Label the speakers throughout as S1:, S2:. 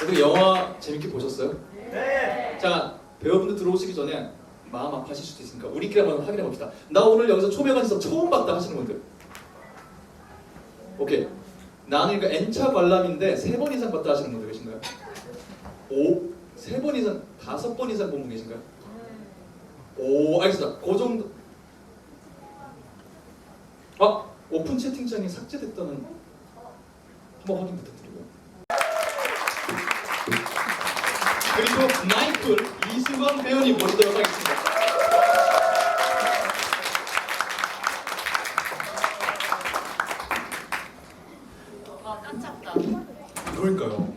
S1: 근데 영화 재밌게 보셨어요? 네. 자, 배우분들 들어오시기 전에 마음 아파하실 수도 있으니까 우리끼리 한번 확인해 봅시다. 나 오늘 여기서 초면관에서 처음 봤다 하시는 분들. 오케이. 나는 이거 N차 관람인데 3번 이상 봤다 하시는 분들 계신가요? 3번 이상, 5번 이상 본 분 계신가요? 오, 알겠습니다. 그 정도. 오픈 채팅창이 삭제됐다는 한번 확인 부탁드리고요. 그리고 마이클 이수건 배우님 모시도록 하겠습니다.
S2: 깜짝다.
S1: 그러니까요.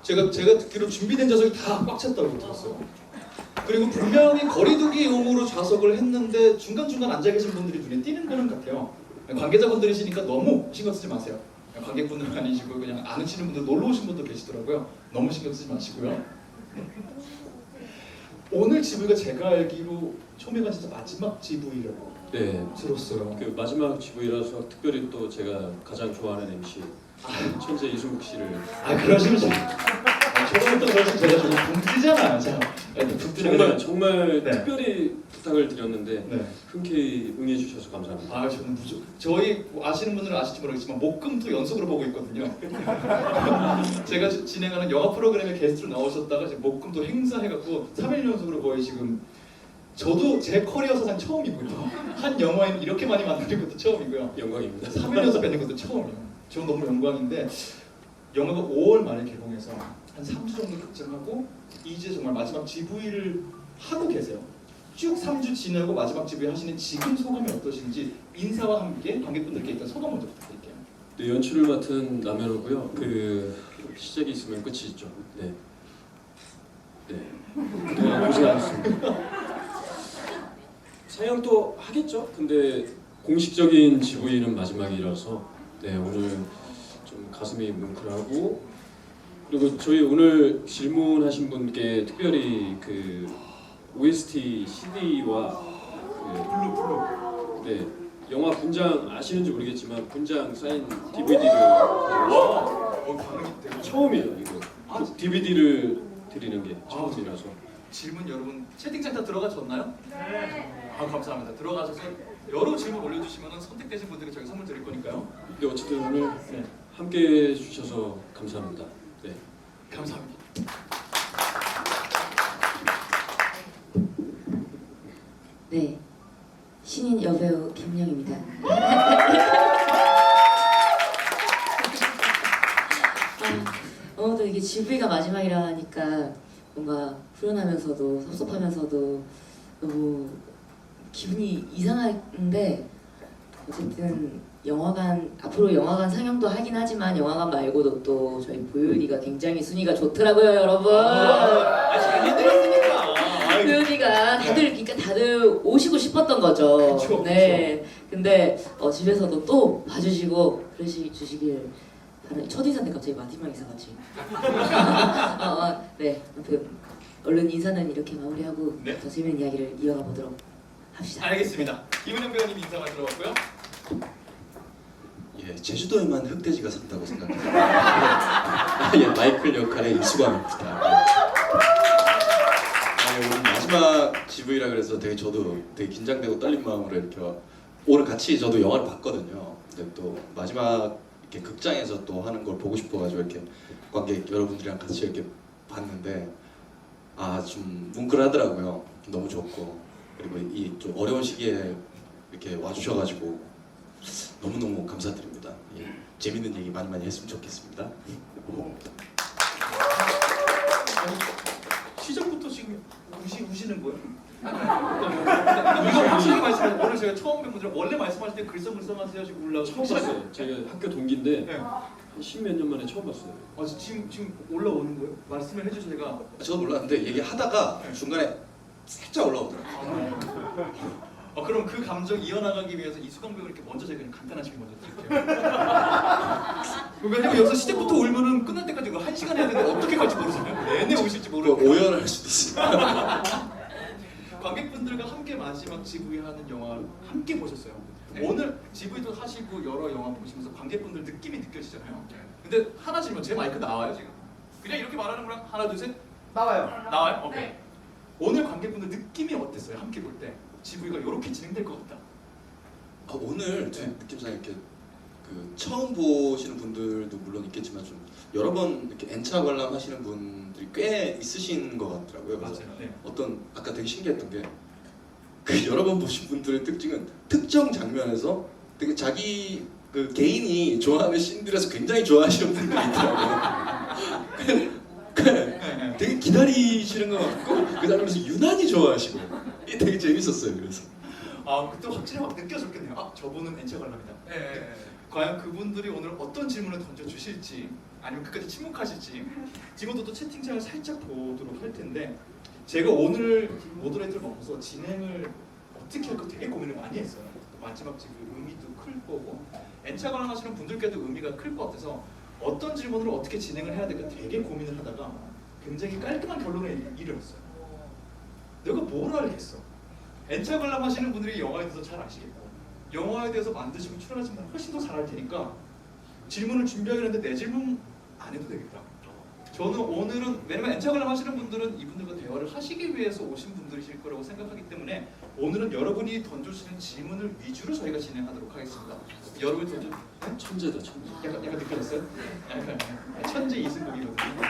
S1: 제가 듣기로 준비된 좌석이 다 꽉 찼다고 들었어요. 그리고 분명히 거리두기용으로 좌석을 했는데 중간중간 앉아 계신 분들이 눈에 띄는 거는 같아요. 관계자분들이시니까 너무 신경 쓰지 마세요. 관객분들 아니시고 그냥 아시는 분들, 놀러 오신 분도 계시더라고요. 너무 신경 쓰지 마시고요. 오늘 GV가 제가 알기로 초매가 진짜 마지막 GV라고
S3: 네,
S1: 들었어요.
S3: 그 마지막 GV라서 특별히 또 제가 가장 좋아하는 MC 천재 이승국 씨를
S1: 그러시면 저번부터 그러시면 제가 좀 붕뜨잖아요.
S3: 정말
S1: 네.
S3: 특별히 부탁을 드렸는데
S1: 네.
S3: 흔쾌히 응해주셔서 감사합니다.
S1: 저는 무조건 저희 아시는 분들은 아실지 모르겠지만 목금토 연속으로 보고 있거든요. 제가 진행하는 영화 프로그램에 게스트로 나오셨다가 이제 목금토 행사해갖고 3일 연속으로 거의 지금 저도 제 커리어 사상 처음이고요. 한 영화에는 이렇게 많이 만나는 것도 처음이고요.
S3: 영광입니다.
S1: 3일 연속 뵙는 것도 처음이에요. 저는 너무 영광인데 영화가 5월 말에 개봉해서 한 3주 정도 극장하고 이제 정말 마지막 GV를 하고 계세요. 쭉 3주 지나고 마지막 GV 하시는 지금 소감이 어떠신지 인사와 함께 관객분들께 일단 소감 먼저 부탁드릴게요.
S3: 네, 연출을 맡은 남현호고요. 그 시작이 있으면 끝이 있죠. 네. 그동안 고생하셨습니다. 상영도 하겠죠? 근데 공식적인 GV는 마지막이라서 네, 오늘 좀 가슴이 뭉클하고 그리고 저희 오늘 질문하신 분께 특별히 그 OST CD와
S1: 블루
S3: 네, 영화 분장 아시는지 모르겠지만 분장 사인 DVD를
S1: 반응이 되게
S3: 처음이에요. 이거 DVD를 드리는 게 처음이라서
S1: 질문 여러분 채팅창 다 들어가셨나요? 네. 감사합니다. 들어가셔서 여러 질문 올려주시면 선택되신 분들께 저희 선물 드릴 거니까요.
S3: 근데 어쨌든 오늘
S1: 네.
S3: 함께 해주셔서 감사합니다. 네.
S1: 감사합니다.
S2: 네, 신인 여배우 김영입니다. 오늘도 이게 GV가 마지막이라 하니까 뭔가 후련하면서도 섭섭하면서도 너무 기분이 이상한데 어쨌든 영화관 앞으로 영화관 상영도 하긴 하지만 영화관 말고도 또 저희 보유리가 굉장히 순위가 좋더라고요, 여러분.
S1: 잘 해드렸으니까.
S2: 보유리가 다들 오시고 싶었던 거죠.
S1: 그쵸,
S2: 네. 근데 집에서도 또 봐주시고 그러시길 바로 첫 인사인데 갑자기 마지막 인사같이. 네. 아무튼 얼른 인사는 이렇게 마무리하고
S1: 네.
S2: 더 재밌는 이야기를 이어가 보도록 합시다.
S1: 알겠습니다. 김은영 배우님 인사만 들어봤고요.
S4: 예, 제주도에만 흑돼지가 산다고 생각합니다. 예, 마이클 역할의 이수광입니다. 오늘 마지막 GV라 그래서 저도 되게 긴장되고 떨린 마음으로 이렇게 오늘 같이 저도 영화를 봤거든요. 근데 또 마지막 이렇게 극장에서 또 하는 걸 보고 싶어가지고 이렇게 관객 여러분들이랑 같이 이렇게 봤는데 좀 뭉클하더라고요. 너무 좋고 그리고 이 좀 어려운 시기에 이렇게 와주셔가지고 너무너무 감사드립니다. 예, 재밌는 얘기 많이 했으면 좋겠습니다.
S1: 시작부터 지금 우시는 거예요? 이거 확실히 말씀하세요. 오늘 제가 처음 뵌 분들은 원래 말씀하실 때 글썽글썽하세요 지금 올라오고
S3: 처음 봤어요. 제가 학교 동기인데
S1: 네.
S3: 한 10몇 년 만에 처음 봤어요.
S1: 지금 올라오는 거예요? 말씀을 해주셔서 제가
S4: 저도 몰랐는데 얘기하다가 중간에 살짝 올라오더라고요.
S1: 그럼 그 감정 이어나가기 위해서 이수강 배우 이렇게 먼저 제가 그냥 간단한 질문 먼저 드릴게요. 왜냐면 여기서 시작부터 울면은 끝날 때까지 1시간 해야 되는데 어떻게 갈지 모르잖아요. 내내 오실지 모르고
S4: 오열할 수도 있어요.
S1: 관객분들과 함께 마지막 GV 하는 영화를 함께 보셨어요. 오늘 GV도 하시고 여러 영화 보시면서 관객분들 느낌이 느껴지잖아요. 근데 하나 질문, 제 마이크 나와요 지금? 그냥 이렇게 말하는 거랑 하나 둘 셋
S5: 나와요.
S1: 나와요? 오케이. 오늘 관객분들 느낌이 어땠어요? 함께 볼 때 GV가 이렇게 진행될 것 같다.
S4: 오늘 제
S1: 네.
S4: 느낌상 이렇게 그 처음 보시는 분들도 물론 있겠지만 좀 여러 번 이렇게 N차 관람 하시는 분들이 꽤 있으신 것 같더라고요. 그래서
S1: 맞아요. 네.
S4: 어떤 아까 되게 신기했던 게 그 여러 번 보신 분들의 특징은 특정 장면에서 되게 자기 그 개인이 좋아하는 씬들에서 굉장히 좋아하시는 분들이 있더라고요.
S1: 네.
S4: 되게 기다리시는 것 같고 그 장면에서 유난히 좋아하시고 이게 되게 재밌었어요. 그래서
S1: 아 그때 확실히 막 느껴졌겠네요. 아 저분은 N차 관람이다.
S5: 네.
S1: 과연 그분들이 오늘 어떤 질문을 던져 주실지 아니면 끝까지 침묵하실지 지금도 또 채팅창을 살짝 보도록 할 텐데 제가 오늘 모더레이터를 맡아서 진행을 어떻게 할까 되게 고민을 많이 했어요. 마지막 지금 의미도 클 거고 N차 관람하시는 분들께도 의미가 클 것 같아서 어떤 질문을 어떻게 진행을 해야 될까 되게 고민을 하다가 굉장히 깔끔한 결론에 이르렀어요. 내가 뭘 알겠어? N차 관람하시는 분들이 영화에 대해서 잘 아시겠고 영화에 대해서 만드시고 출연하시는 분은 훨씬 더 잘 알 테니까 질문을 준비하긴 했는데 내 질문 안 해도 되겠다. 저는 오늘은 왜냐면 N차 관람 하시는 분들은 이분들과 대화를 하시기 위해서 오신 분들이실 거라고 생각하기 때문에 오늘은 여러분이 던져주시는 질문을 위주로 저희가 진행하도록 하겠습니다. 여러분이 던져
S3: 천재다 천재.
S1: 약간 느껴졌어요? 약간 천재 이승국이거든요.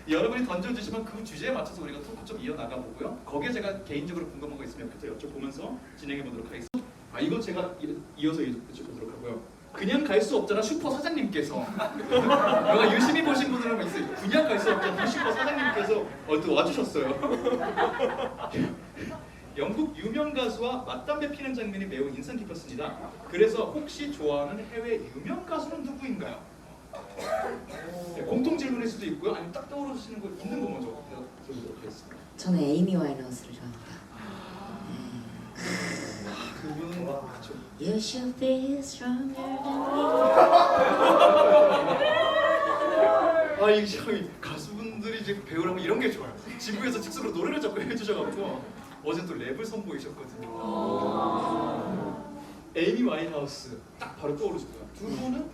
S1: 여러분이 던져주시면 그 주제에 맞춰서 우리가 토크 좀 이어나가 보고요. 거기에 제가 개인적으로 궁금한 거 있으면 옆에서 여쭤보면서 진행해 보도록 하겠습니다. 이거 제가 이어서 여쭤보도록 하고요. 그냥 갈 수 없잖아 슈퍼 사장님께서 영화 유심히 보신 분들은 있어요. 그냥 갈 수 없잖아 슈퍼 사장님께서 또 와주셨어요. 영국 유명 가수와 맞담배 피는 장면이 매우 인상 깊었습니다. 그래서 혹시 좋아하는 해외 유명 가수는 누구인가요? 네, 공통 질문일 수도 있고요. 아니면 딱 떠오르시는 거 있는 거 먼저 들어보도록 하겠습니다.
S2: 저는 에이미 와인하우스를 좋아합니다.
S1: 그분은 그렇죠.
S2: You should be stronger than
S1: 아 이게 참 가수분들이 이제 배우라면 이런 게 좋아요. 지구에서 즉석으로 노래를 자꾸 해주셔가지고 어제 또 랩을 선보이셨거든요. 에이미 와인하우스 딱 바로 떠오르시고요. 두 분은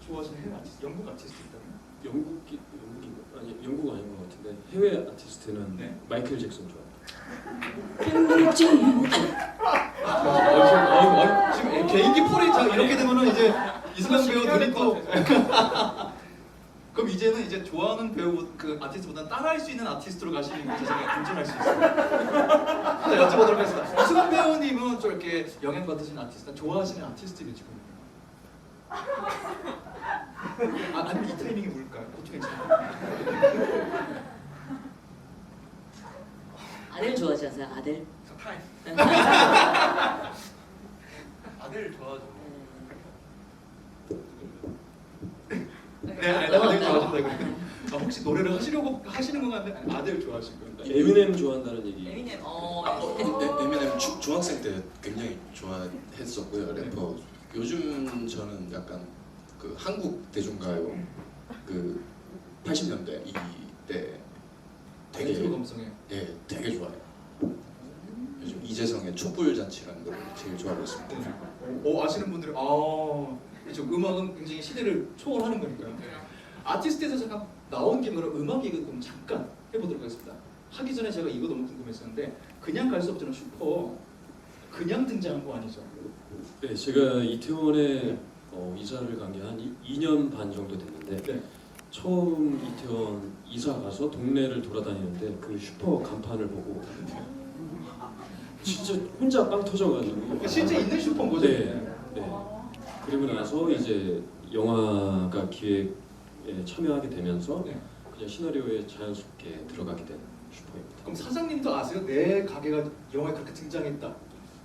S1: 좋아하시는 해외 아티스트, 영국 아티스트 있다면?
S3: 영국인가? 아니 영국 아닌 것 같은데 해외 아티스트는
S1: 네.
S3: 마이클 잭슨 좋아해요.
S1: 지금 개인기 폴이 이렇게 되면은 이제 이승환 배우 눈이 또 그럼 이제는 이제 좋아하는 배우 그 아티스트보다 따라할 수 있는 아티스트로 가시는 게 제가 도전할 수 있어요. 자, 여쭤보도록 하겠습니다. 이승환 배우님은 좀 이렇게 영향 받으시는 아티스트, 좋아하시는 아티스트가 지금 아니면 이 타이밍이 뭘까요? 그것도 괜찮아요.
S2: 아들 좋아하지 않아요? 아들?
S5: 타임. 아들 좋아하죠.
S1: 네, 아들 좋아하신다고. 혹시 노래를 하시려고 하시는 건 같은데 아들 좋아하시는 건가요?
S3: 에미넴 좋아한다는 얘기.
S2: 에미넴
S4: 에미넴 중학생 때 굉장히 좋아했었고요. 래퍼. 요즘 저는 약간 그 한국 대중가요 그 80년대 이때
S1: 레트로
S4: 되게
S1: 감성에.
S4: 되게 좋아해요. 요즘 이재성의 촛불 잔치라는 노래 제일 좋아하고 있습니다.
S1: 아시는 분들이 그렇죠. 음악은 굉장히 시대를 초월하는 거니까요. 아티스트에서 잠깐 나온 김으로 음악 얘기 좀 잠깐 해보도록 하겠습니다. 하기 전에 제가 이거 너무 궁금했었는데 그냥 갈 수 없잖아 슈퍼 그냥 등장한 거 아니죠?
S3: 네, 제가 이태원에 이사를 간 게 한 2년 반 정도 됐는데
S1: 네.
S3: 처음 이태원 이사 가서 동네를 돌아다니는데 그 슈퍼 간판을 보고 진짜 혼자 빵 터져가지고
S1: 그러니까 실제 있는 슈퍼인 거죠?
S3: 네, 네. 그리고 나서 이제 영화가 기획에 참여하게 되면서
S1: 네.
S3: 그냥 시나리오에 자연스럽게 들어가게 된 슈퍼입니다.
S1: 그럼 사장님도 아세요? 내 가게가 영화에 그렇게 등장했다.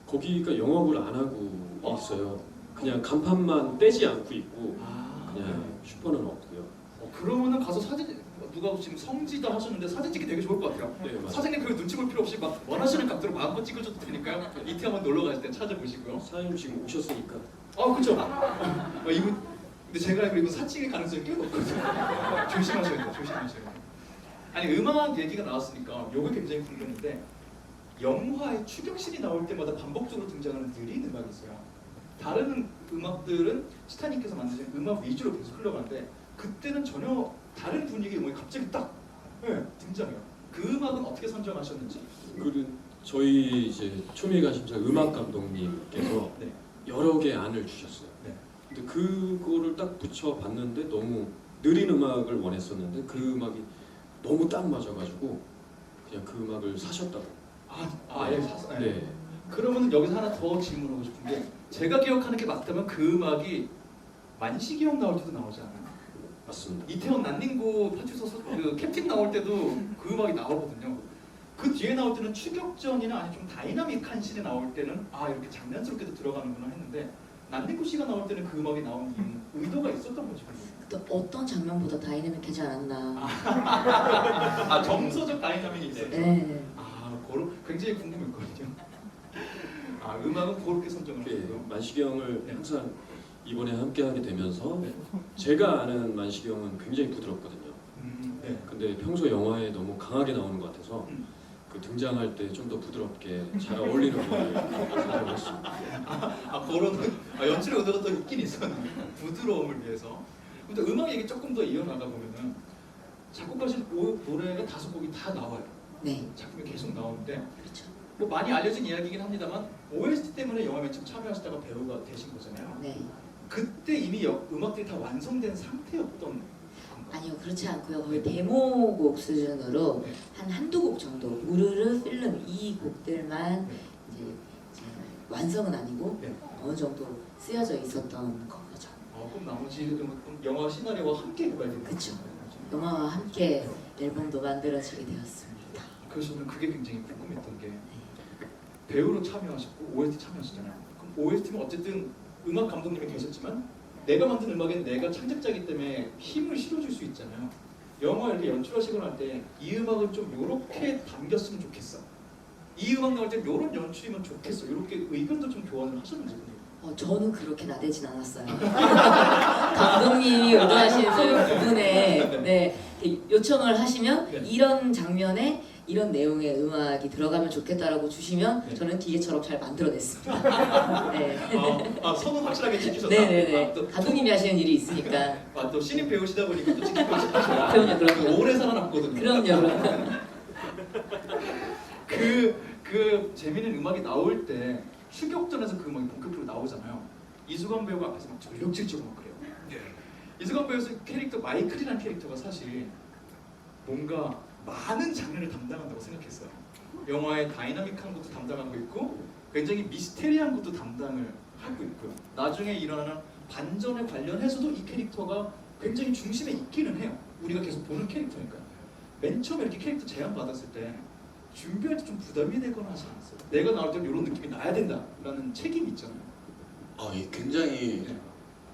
S3: 거기가 영업을 안 하고 있어요. 그냥 간판만 떼지 않고 있고 그냥 슈퍼는 없고요.
S1: 그러면은 가서 사진 누가 지금 성지다 하셨는데 사진 찍기 되게 좋을 것 같아요.
S3: 네, 맞아요.
S1: 사장님 그리고 눈치 볼 필요 없이 막 원하시는 각도로 마음껏 찍어줘도 되니까요. 이태원 놀러 가실 때 찾아보시고요.
S3: 사장님 지금 오셨으니까
S1: 그렇죠. 이분 근데 제가 그리고 사칭일 가능성이 꽤 높거든요. 조심하셔야 돼요. 조심하셔야 돼요. 아니 음악 얘기가 나왔으니까 요거 굉장히 궁금한데 영화에 추격신이 나올 때마다 반복적으로 등장하는 느린 음악이 있어요. 다른 음악들은 티타닉에서 만드신 음악 위주로 계속 흘러가는데 그때는 전혀 다른 분위기의 음악이 갑자기 딱 등장해요. 그 음악은 어떻게 선정하셨는지?
S3: 그리고 저희 이제 초미가심사 음악 감독님께서
S1: 네.
S3: 여러 개 안을 주셨어요.
S1: 네.
S3: 근데 그거를 딱 붙여봤는데 너무 느린 음악을 원했었는데 그 음악이 너무 딱 맞아가지고 그냥 그 음악을 사셨다고.
S1: 예, 사서.
S3: 네.
S1: 그러면 여기서 하나 더 질문하고 싶은 게 제가 기억하는 게 맞다면 그 음악이 만식이 형 나올 때도 나오지 않아요?
S3: 맞습니다.
S1: 이태원 난닝구 파출소 그 캡틴 나올 때도 그 음악이 나오거든요. 그 뒤에 나올 때는 추격전이나 아니 좀 다이나믹한 씬에 나올 때는 이렇게 장난스럽게도 들어가는구나 했는데 난닝구 씨가 나올 때는 그 음악이 나온 이유는 의도가 있었던 거죠.
S2: 또 어떤 장면보다 다이내믹하지 않았나.
S1: 정서적 다이나믹이 있었죠.
S2: 네.
S1: 그런 굉장히 궁금했거든요. 음악은 그렇게 선정을
S3: 네,
S1: 하고요.
S3: 만식이 형을
S1: 네.
S3: 항상 이번에 함께하게 되면서
S1: 네.
S3: 제가 아는 만식이 형은 굉장히 부드럽거든요.
S1: 네.
S3: 근데 평소 영화에 너무 강하게 나오는 것 같아서
S1: 음.
S3: 그 등장할 때 좀 더 부드럽게 잘 어울리는 걸 선정했습니다.
S1: 그런 연출의 의도가 또 있긴 있었는데 부드러움을 위해서. 근데 음악 얘기 조금 더 이어나가 보면은 작곡하신 노래가 5곡이 다 나와요.
S2: 네.
S1: 작품이 계속 나오는데
S2: 그렇죠.
S1: 뭐 많이 알려진 이야기이긴 합니다만 OST 때문에 영화 맨 처음 참여하시다가 배우가 되신 거잖아요.
S2: 네.
S1: 그때 이미 음악들이 다 완성된 상태였던 건가요?
S2: 아니요, 그렇지 않고요. 거의 데모곡 수준으로
S1: 네.
S2: 한두 곡 정도, 우르르, 필름 이 곡들만
S1: 네.
S2: 이제 완성은 아니고
S1: 네.
S2: 어느 정도 쓰여져 있었던 거죠.
S1: 그럼 나머지 영화 시나리오와 함께 개발된
S2: 그쵸.
S1: 거죠?
S2: 영화와 함께 앨범도 만들어지게 되었습니다.
S1: 그래서 저는 그게 굉장히 궁금했던 게 배우로 참여하셨고 OST 참여하시잖아요. 그럼 OST는 어쨌든 음악 감독님이 계셨지만 내가 만든 음악엔 내가 창작자이기 때문에 힘을 실어줄 수 있잖아요. 영화 이렇게 연출하시거나 할 때 이 음악을 좀 요렇게 담겼으면 좋겠어. 이 음악 나올 때 요런 연출이면 좋겠어. 요렇게 의견도 좀 교환을 하셨는지 궁금해요.
S2: 저는 그렇게 나대진 않았어요. 감독님이 의도하시는 부분에 네, 이렇게 요청을 하시면
S1: 네.
S2: 이런 장면에 이런 내용의 음악이 들어가면 좋겠다라고 주시면
S1: 네.
S2: 저는 기계처럼 잘 만들어냈습니다. 네.
S1: 선은 확실하게 지키셨다.
S2: 네네네.
S1: 또
S2: 감독님이 하시는 일이 있으니까.
S1: 또 신인 배우시다 보니까 또 지키고 싶으셔야
S2: 그럼요.
S1: 오래 살아남거든요.
S2: 그럼요.
S1: 그 재미있는 음악이 나올 때 추격전에서 그 음악이 본격적으로 나오잖아요. 이수광 배우가 앞에서 막 전력질주고 막 그래요. 이수광 배우 캐릭터 마이클이라는 캐릭터가 사실 뭔가 많은 장르를 담당한다고 생각했어요. 영화의 다이나믹한 것도 담당하고 있고 굉장히 미스테리한 것도 담당을 하고 있고요. 나중에 일어나는 반전에 관련해서도 이 캐릭터가 굉장히 중심에 있기는 해요. 우리가 계속 보는 캐릭터니까요. 맨 처음에 이렇게 캐릭터 제안 받았을 때 준비할 때 좀 부담이 되거나 하지 않았어요? 내가 나올 때 이런 느낌이 나야 된다라는 책임이 있잖아요.
S4: 이 굉장히
S1: 네.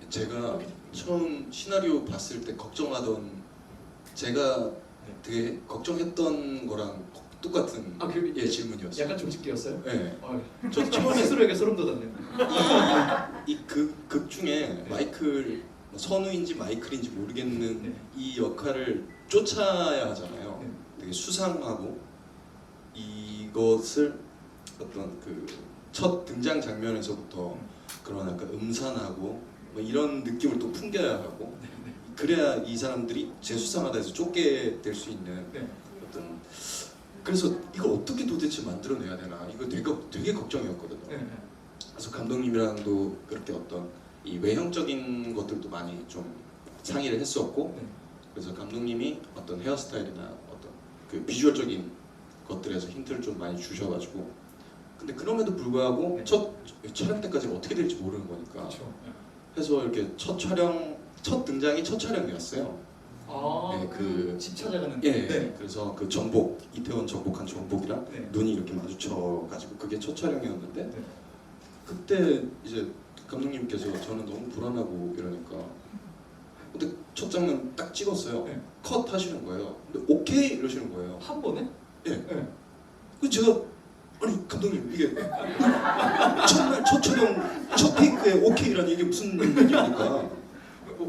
S4: 제가 처음 시나리오 봤을 때 걱정하던 제가 되게 걱정했던 거랑 똑같은 질문이었어요.
S1: 약간 조직기였어요?
S4: 네.
S1: 저 처음 스스로에게 소름 돋았네요.
S4: 이극 중에 마이클 선우인지 마이클인지 모르겠는
S1: 네.
S4: 이 역할을 쫓아야 하잖아요.
S1: 네.
S4: 되게 수상하고 이것을 어떤 그 첫 등장 장면에서부터 그런 약간 음산하고 뭐 이런 느낌을 또 풍겨야 하고 그래야 이 사람들이 재수상하다 해서 쫓게 될 수 있는
S1: 네.
S4: 어떤 그래서 이걸 어떻게 도대체 만들어내야 되나 이거 되게 걱정이었거든요.
S1: 네.
S4: 그래서 감독님이랑도 그렇게 어떤 이 외형적인 것들도 많이 좀 상의를 했었고
S1: 네.
S4: 그래서 감독님이 어떤 헤어스타일이나 어떤 그 비주얼적인 것들에서 힌트를 좀 많이 주셔가지고 근데 그럼에도 불구하고
S1: 네.
S4: 첫 촬영 때까지 어떻게 될지 모르는 거니까
S1: 그렇죠.
S4: 해서 이렇게 첫 등장이 첫 촬영이었어요.
S1: 집 찾아가는.
S4: 예.
S1: 네.
S4: 그래서 그 이태원 정복한 정복이랑
S1: 네.
S4: 눈이 이렇게 마주쳐가지고 그게 첫 촬영이었는데
S1: 네.
S4: 그때 이제 감독님께서 저는 너무 불안하고 이러니까 근데 첫 장면 딱 찍었어요.
S1: 네.
S4: 컷 하시는 거예요. 근데 오케이 이러시는 거예요.
S1: 한 번에?
S4: 예.
S1: 네.
S4: 그 제가 아니 감독님 이게 첫날 첫 촬영 첫 테이크에 오케이라니 이게 무슨 얘기입니까?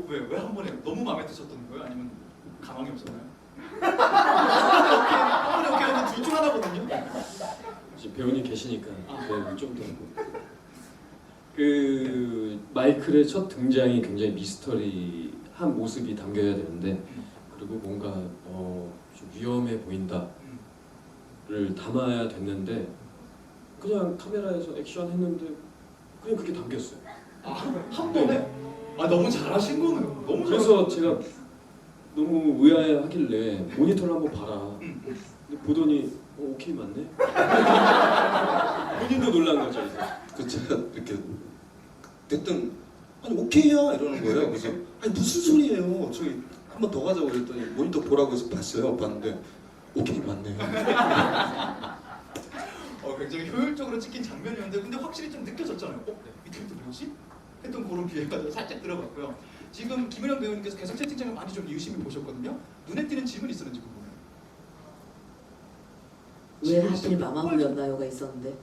S1: 왜 한 번에 너무 마음에 드셨던 거예요? 아니면 가망이 없었나요? 한 번에 오케이 하면 둘 중 하나거든요.
S3: 이제 배우님 계시니까 좀더 그 마이클의 첫 등장이 굉장히 미스터리한 모습이 담겨야 되는데 그리고 뭔가 좀 위험해 보인다를 담아야 됐는데 그냥 카메라에서 액션 했는데 그냥 그게 담겼어요.
S1: 한 번에? 아 너무 잘하신 거네요. 너무
S3: 그래서 제가 너무 의아해하길래 모니터를 한번 봐라. 근데 보더니 오케이 맞네. 본인도 놀란 거죠. 이제.
S4: 그 제가 이렇게 됐든 아니 오케이야 이러는 거예요. 그래서 아니 무슨 소리예요? 저기 한 번 더 가자고 그랬더니 모니터 보라고 해서 봤어요. 봤는데 오케이 맞네.
S1: 굉장히 효율적으로 찍힌 장면이었는데 근데 확실히 좀 느껴졌잖아요. 밑에부터 뭐지? 했던 그런 기회가 살짝 들어갔고요. 지금 김은영 배우님께서 계속 채팅창을 많이 좀 유심히 보셨거든요. 눈에 띄는 질문 있었는지 궁금해요.
S2: 왜 하필 마마무였나요가 있었는데.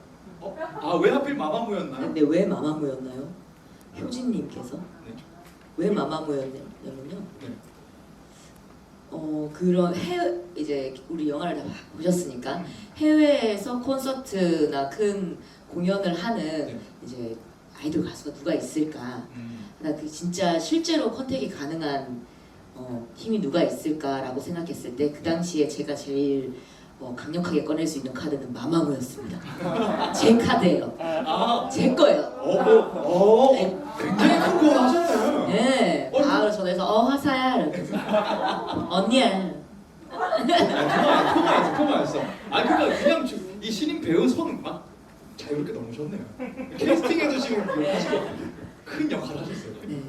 S1: 왜 하필 마마무였나요?
S2: 근데 왜 마마무였나요? 효진님께서
S1: 네.
S2: 왜 마마무였냐면요.
S1: 네.
S2: 그런 해외 이제 우리 영화를 다 보셨으니까 해외에서 콘서트나 큰 공연을 하는
S1: 네.
S2: 이제 아이돌 가수가 누가 있을까? 나 그 진짜 실제로 컨택이 가능한 팀이 누가 있을까라고 생각했을 때 그 당시에 제가 제일 강력하게 꺼낼 수 있는 카드는 마마무였습니다. 제 카드예요. 제 거예요. 네.
S1: 굉장히 큰 거 하셨네요.
S2: 네, 바로 전화해서 화사야 이렇게 언니야.
S1: 통화했어. 그러니까 그냥 이 신인 배우 손 막 자유롭게 넘으셨네요. 캐스팅해 주시고 하시고 큰 역할을 하셨어요.
S2: 네.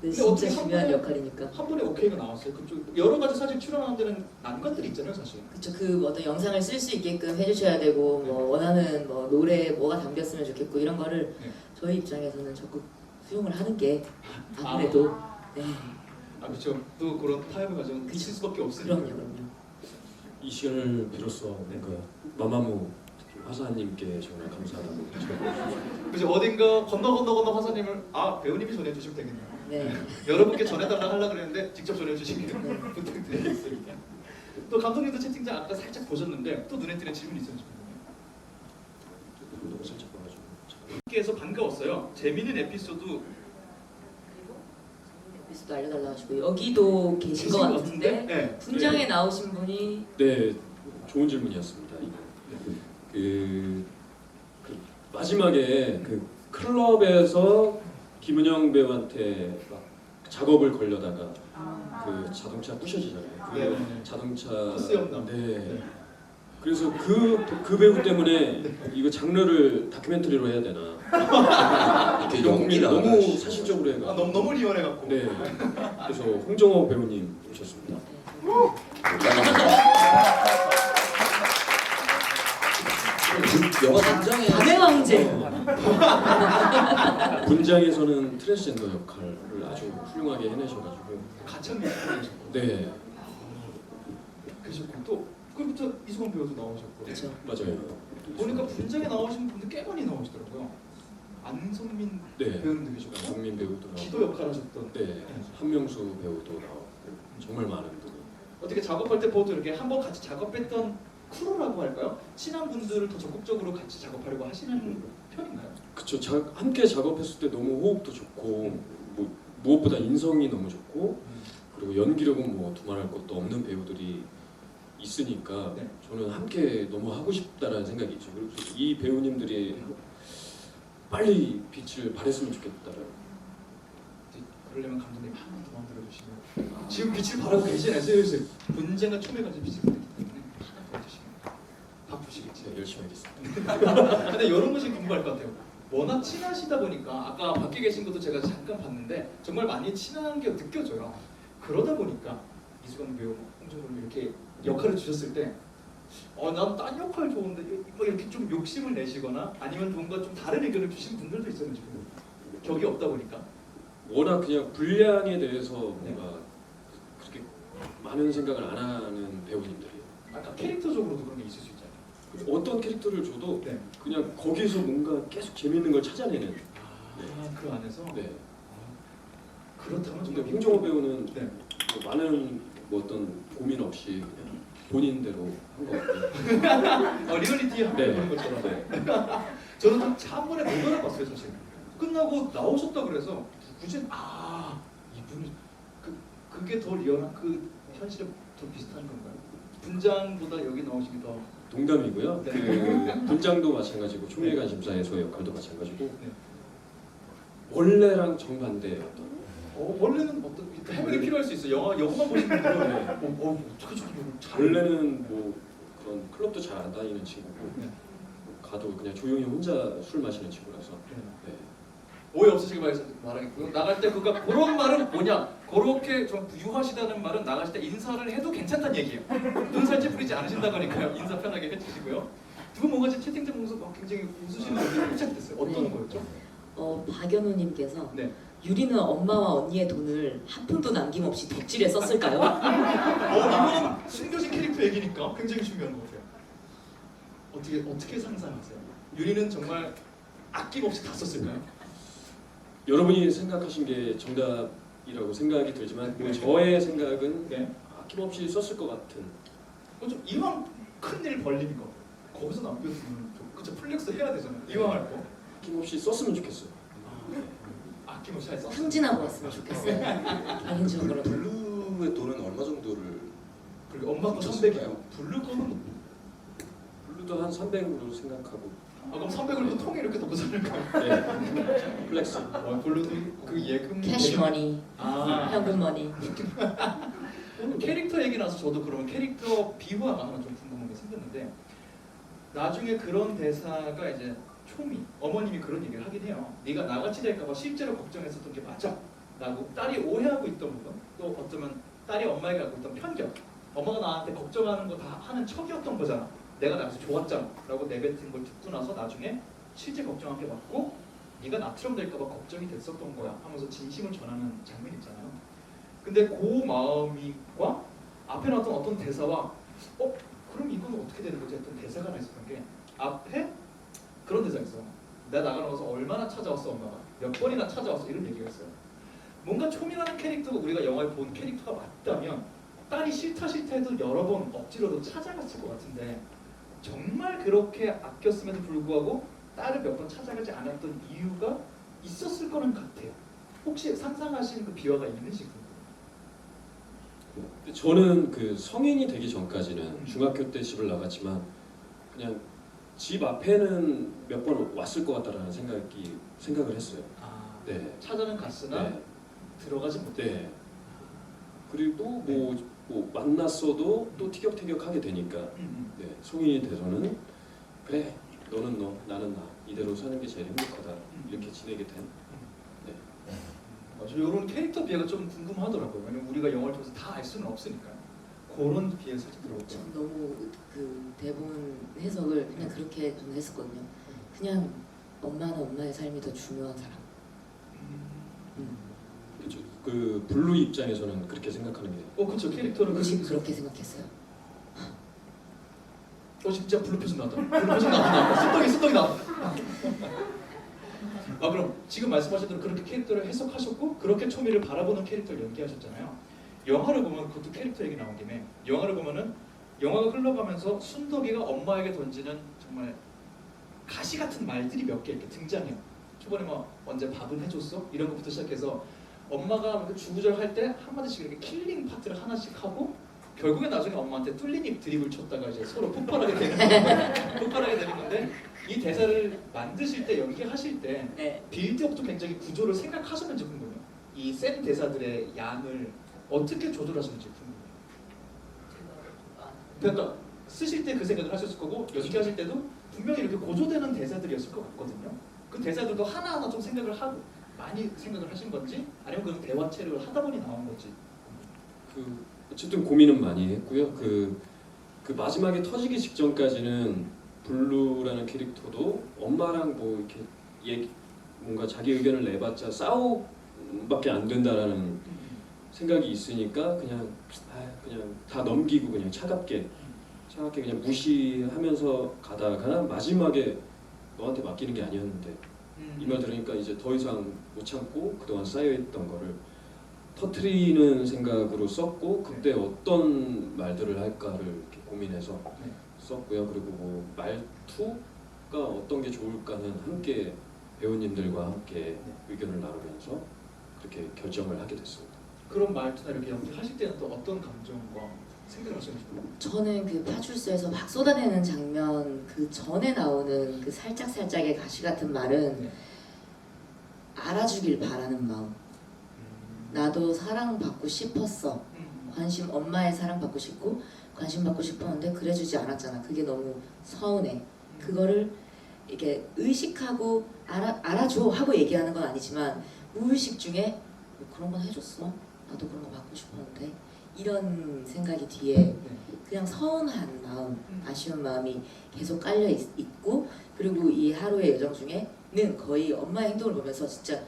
S1: 근데
S2: 진짜
S1: 어떻게
S2: 중요한
S1: 한 번에-
S2: 역할이니까.
S1: 한 번에 오케이가 나왔어요. 그쪽 여러 가지 사실 출연하는 데는 난관들이 있잖아요, 사실.
S2: 그렇죠. 그 어떤 영상을 쓸 수 있게끔 해주셔야 되고 뭐 원하는 뭐 노래 뭐가 담겼으면 좋겠고 이런 거를
S1: 네.
S2: 저희 입장에서는 적극 수용을 하는 게 아무래도 네.
S1: 그렇죠. 또 그런 타협을 가지고 있을 수밖에 없으니까.
S2: 그럼요.
S3: 이 시간을 빌어서 뭔가 마마무 특히 화사님께 정말 감사하다고
S1: 그죠. 어딘가 건너 화사님을 배우님이 전해주시면 되겠네요.
S2: 네.
S1: 여러분께 전해달라 하려 그랬는데 직접 전해주시길 부탁드리겠습니다. 또 감독님도 채팅창 아까 살짝 보셨는데 또 눈에 띄는 질문이 있었는지 궁금해요.
S3: 너무 살짝 봐가지고
S1: 함께해서 반가웠어요. 재미있는 에피소드
S2: 에피소드 알려달라 하시고 여기도 계신 것 같은데
S1: 네.
S2: 분장에 나오신 분이
S3: 네, 좋은 질문이었습니다. 그 마지막에 그 클럽에서 김은영 배우한테 막 작업을 걸려다가 그 자동차 부셔지잖아요. 그
S1: 네.
S3: 자동차
S1: 코스염남.
S3: 네. 그래서 그 배우 때문에 이거 장르를 다큐멘터리로 해야 되나?
S4: 이렇게 연기나
S3: 너무 사실적으로 해가.
S1: 너무 리얼해갖고.
S3: 네. 그래서 홍정호 배우님 오셨습니다.
S4: 영화 단장에
S2: 밤의 왕제.
S3: 분장에서는 트랜스젠더 역할을 아주 훌륭하게 해내셔가지고.
S1: 가창 미술하셨고.
S3: 네,
S1: 그러셨고 또 그부터 이수건 배우도 나오셨고.
S2: 그렇죠.
S3: 맞아요.
S1: 보니까 분장에 나오신 분들 꽤 많이 나오시더라고요. 안성민
S3: 네.
S1: 배우님도 계시고.
S3: 박성민 배우도
S1: 기도
S3: 나오고.
S1: 역할 하셨던.
S3: 네, 한명수 배우도 나오고 정말 많은 분이.
S1: 어떻게 작업할 때 보통 이렇게 한번 같이 작업했던 크루라고 할까요? 친한 분들을 더 적극적으로 같이 작업하려고 하시는 편인가요?
S3: 그쵸. 함께 작업했을 때 너무 호흡도 좋고 뭐 무엇보다 인성이 너무 좋고 그리고 연기력은 뭐 두말할 것도 없는 배우들이 있으니까
S1: 네.
S3: 저는 함께 너무 하고 싶다라는 생각이 있죠. 그리고 이 배우님들이 빨리 빛을 발했으면 좋겠다라는.
S1: 그러려면 감독님 한 번 더 만들어주시면 지금 빛을 바라고 계시네. 슬슬 분쟁과 촉매까지 빛을 받기 때문에 하나 더 해주시면 바쁘시겠지.
S3: 네, 열심히 하겠습니다.
S1: 근데 이런 것이 궁금할 것 같아요. 워낙 친하시다 보니까 아까 밖에 계신 것도 제가 잠깐 봤는데 정말 많이 친한 게 느껴져요. 그러다 보니까 이수건 배우, 홍정호 배우 이렇게 역할을 주셨을 때 난 딴 역할 좋은데 뭐 이렇게 좀 욕심을 내시거나 아니면 뭔가 좀 다른 의견을 주신 분들도 있어요. 지금 격이 없다 보니까.
S3: 워낙 그냥 분량에 대해서 뭔가 그렇게 많은 생각을 안 하는 배우님들이에요.
S1: 아까 캐릭터적으로도 그런 게 있을 수 있잖아요.
S3: 어떤 캐릭터를 줘도
S1: 네.
S3: 그냥 거기서 뭔가 계속 재밌는 걸 찾아내는.
S1: 그 안에서.
S3: 네.
S1: 그렇다면
S3: 근데
S1: 정말
S3: 홍정호 배우는
S1: 네.
S3: 뭐 많은 뭐 어떤 고민 없이 그냥 본인대로 한 것 같아요.
S1: 리얼리티 하는 것처럼.
S3: 네.
S1: 저는 한 번에 못 알아봤어요 사실. 끝나고 나오셨다 그래서 굳이 이분이 그게 더 리얼한 그 현실에 더 비슷한 건가요? 분장보다 여기 나오신 게 더
S3: 농담이고요.
S1: 네.
S3: 그 분장도 마찬가지고 총리 관심사에서의 역할도 마찬가지고
S1: 네.
S3: 원래랑 정반대였던.
S1: 원래는 어떤 해명이 필요할 수 있어요. 영화만 보신 분들은 어떻게 저렇게 잘
S3: 원래는 뭐 그런 클럽도 잘 안 다니는 친구고
S1: 네.
S3: 가도 그냥 조용히 혼자 술 마시는 친구라서. 네.
S1: 오해 없으시길 바라겠고요. 나갈 때 그런 말은 뭐냐? 그렇게 좀 유하시다는 말은 나가실 때 인사를 해도 괜찮다는 얘기예요. 눈살 찌푸리지 않으신다고 하니까요. 인사 편하게 해주시고요. 두 분 뭔가 지금 채팅창 보면서 막 굉장히 웃으시는 분들이 포착됐어요. 어떤
S2: 네.
S1: 거였죠?
S2: 박연우님께서
S1: 네.
S2: 유리는 엄마와 언니의 돈을 한 푼도 남김없이 덕질에 썼을까요?
S1: 이거는 숨겨진 캐릭터 얘기니까 굉장히 중요한 것 같아요. 어떻게 상상하세요? 유리는 정말 아낌없이 다 썼을까요?
S3: 여러분이 생각하신 게 정답이라고 생각이 들지만 뭐 저의 생각은
S1: 네.
S3: 아낌없이 썼을 것 같은.
S1: 좀 이왕 큰일 벌리는 거 거기서 남겨두면 그쵸 플렉스 해야 되잖아요. 이왕 할 거.
S3: 아낌없이 썼으면 좋겠어요.
S1: 아낌없이 잘 썼어.
S2: 승진하고 왔으면 좋겠어요. 개인적으로.
S4: 블루의 돈은 얼마 정도를
S1: 그리고 엄마 거
S4: 썼을까요?
S1: 300이에요. 블루 거는
S3: 블루도 한 300으로 생각하고.
S1: 그럼 300을 또 통에 이렇게 넣고 사는 거예요?
S3: 네. 플렉스.
S1: 블루도 그 예금
S2: 캐시머니,
S1: 아
S2: 현금머니.
S1: 캐릭터 얘기 나서 저도 그러면 캐릭터 비화가 하나 좀 궁금한 게 생겼는데 나중에 그런 대사가 이제 초미 어머님이 그런 얘기를 하긴 해요. 네가 나같이 될까봐 실제로 걱정했었던 게 맞아 라고 딸이 오해하고 있던 부분 또 어쩌면 딸이 엄마에게 갖고 있던 편견 엄마가 나한테 걱정하는 거 다 하는 척이었던 거잖아 내가 나한테 좋았잖아 라고 내뱉은 걸 듣고 나서 나중에 실제 걱정한 게 맞고 네가 나처럼 될까봐 걱정이 됐었던 거야 하면서 진심을 전하는 장면 있잖아요. 근데 그 마음과 앞에 나왔던 어떤 대사와 그럼 이건 어떻게 되는 거지 했던 대사가 하나 있었던 게 앞에 그런 대사가 있어요. 내가 나가면서 얼마나 찾아왔어 엄마가 몇 번이나 찾아왔어 이런 얘기가 있어요. 뭔가 초미라는 캐릭터가 우리가 영화에 본 캐릭터가 맞다면 딸이 싫다 해도 여러 번 억지로도 찾아갔을 것 같은데 정말 그렇게 아꼈음에도 불구하고 딸을 몇 번 찾아가지 않았던 이유가 있었을 거는 같아요. 혹시 상상하시는 그 비화가 있는지 궁금해요.
S3: 저는 그 성인이 되기 전까지는 중학교 때 집을 나갔지만 그냥 집 앞에는 몇 번 왔을 것 같다라는 생각을 했어요. 네.
S1: 찾아는 갔으나
S3: 네.
S1: 들어가지 못해.
S3: 네. 그리고 뭐 만났어도 또 티격태격하게 되니까 네. 성인이 돼서는 그래 너는 너 나는 나 이대로 사는 게 제일 행복하다 이렇게 지내게 된. 네.
S1: 맞아, 이런 캐릭터 비하가 좀 궁금하더라고요. 왜냐면 우리가 영화를 통해서 다 알 수는 없으니까 그런 비하 살짝 들어봤죠.
S2: 전 너무 그 대본 해석을 그냥 그렇게 저는 했었거든요. 그냥 엄마는 엄마의 삶이 더 중요한 사람.
S3: 그 블루 입장에서는 그렇게 생각하는 게.
S1: 그렇죠. 캐릭터는
S2: 그렇게 생각했어요.
S1: 진짜 블루 표정 나왔다. 블루 표정 나왔다. 습덕이 나왔다. 그럼 지금 말씀하신 대로 그렇게 캐릭터를 해석하셨고 그렇게 초미를 바라보는 캐릭터를 연기하셨잖아요. 영화를 보면 그것도 캐릭터 얘기 나온 김에 영화를 보면은 영화가 흘러가면서 순덕이가 엄마에게 던지는 정말 가시 같은 말들이 몇 개 이렇게 등장해요. 초반에 뭐 언제 밥은 해줬어? 이런 것부터 시작해서 엄마가 주구절 할 때 한마디씩 이렇게 킬링 파트를 하나씩 하고 결국에 나중에 엄마한테 뚫린 입 드립을 쳤다가 이제 서로 폭발하게 되는 건데 이 대사를 만드실 때 연기하실 때
S2: 네.
S1: 빌드업도 굉장히 구조를 생각하셨는지 궁금해요. 이 센 대사들의 양을 어떻게 조절하셨는지 궁금해요. 그러니까 쓰실 때 그 생각을 하셨을 거고 연기하실 때도 분명히 이렇게 고조되는 대사들이었을 것 같거든요. 그 대사들도 하나하나 좀 생각을 하고 많이 생각을 하신 건지 아니면 그냥 대화 체력을 하다 보니 나온 건지.
S3: 어쨌든 고민은 많이 했고요. 그 마지막에 터지기 직전까지는 블루라는 캐릭터도 엄마랑 뭐 이렇게 뭔가 자기 의견을 내봤자 싸움밖에 안 된다라는 생각이 있으니까 그냥 다 넘기고 그냥 차갑게 그냥 무시하면서 가다가 마지막에 너한테 맡기는 게 아니었는데 이 말 들으니까 이제 더 이상 못 참고 그동안 쌓여있던 거를 터트리는 생각으로 썼고 그때 어떤 말들을 할까를 이렇게 고민해서 썼고요. 그리고 뭐 말투가 어떤 게 좋을까는 함께 배우님들과 함께 의견을 나누면서 그렇게 결정을 하게 됐습니다.
S1: 그런 말투나 이렇게 연기하실 때는 또 어떤 감정과 생각을 하시는지.
S2: 저는 그 파출소에서 막 쏟아내는 장면 그 전에 나오는 그 살짝살짝의 가시 같은 말은
S1: 네.
S2: 알아주길 바라는 마음. 나도 사랑받고 싶었어. 관심, 엄마의 사랑받고 싶고 관심 받고 싶었는데 그래주지 않았잖아. 그게 너무 서운해. 그거를 이렇게 의식하고 알아줘 하고 얘기하는 건 아니지만 무의식 중에 뭐 그런 건 해줬어? 나도 그런 거 받고 싶었는데 이런 생각이 뒤에 그냥 서운한 마음, 아쉬운 마음이 계속 깔려 있고 그리고 이 하루의 여정 중에는 거의 엄마의 행동을 보면서 진짜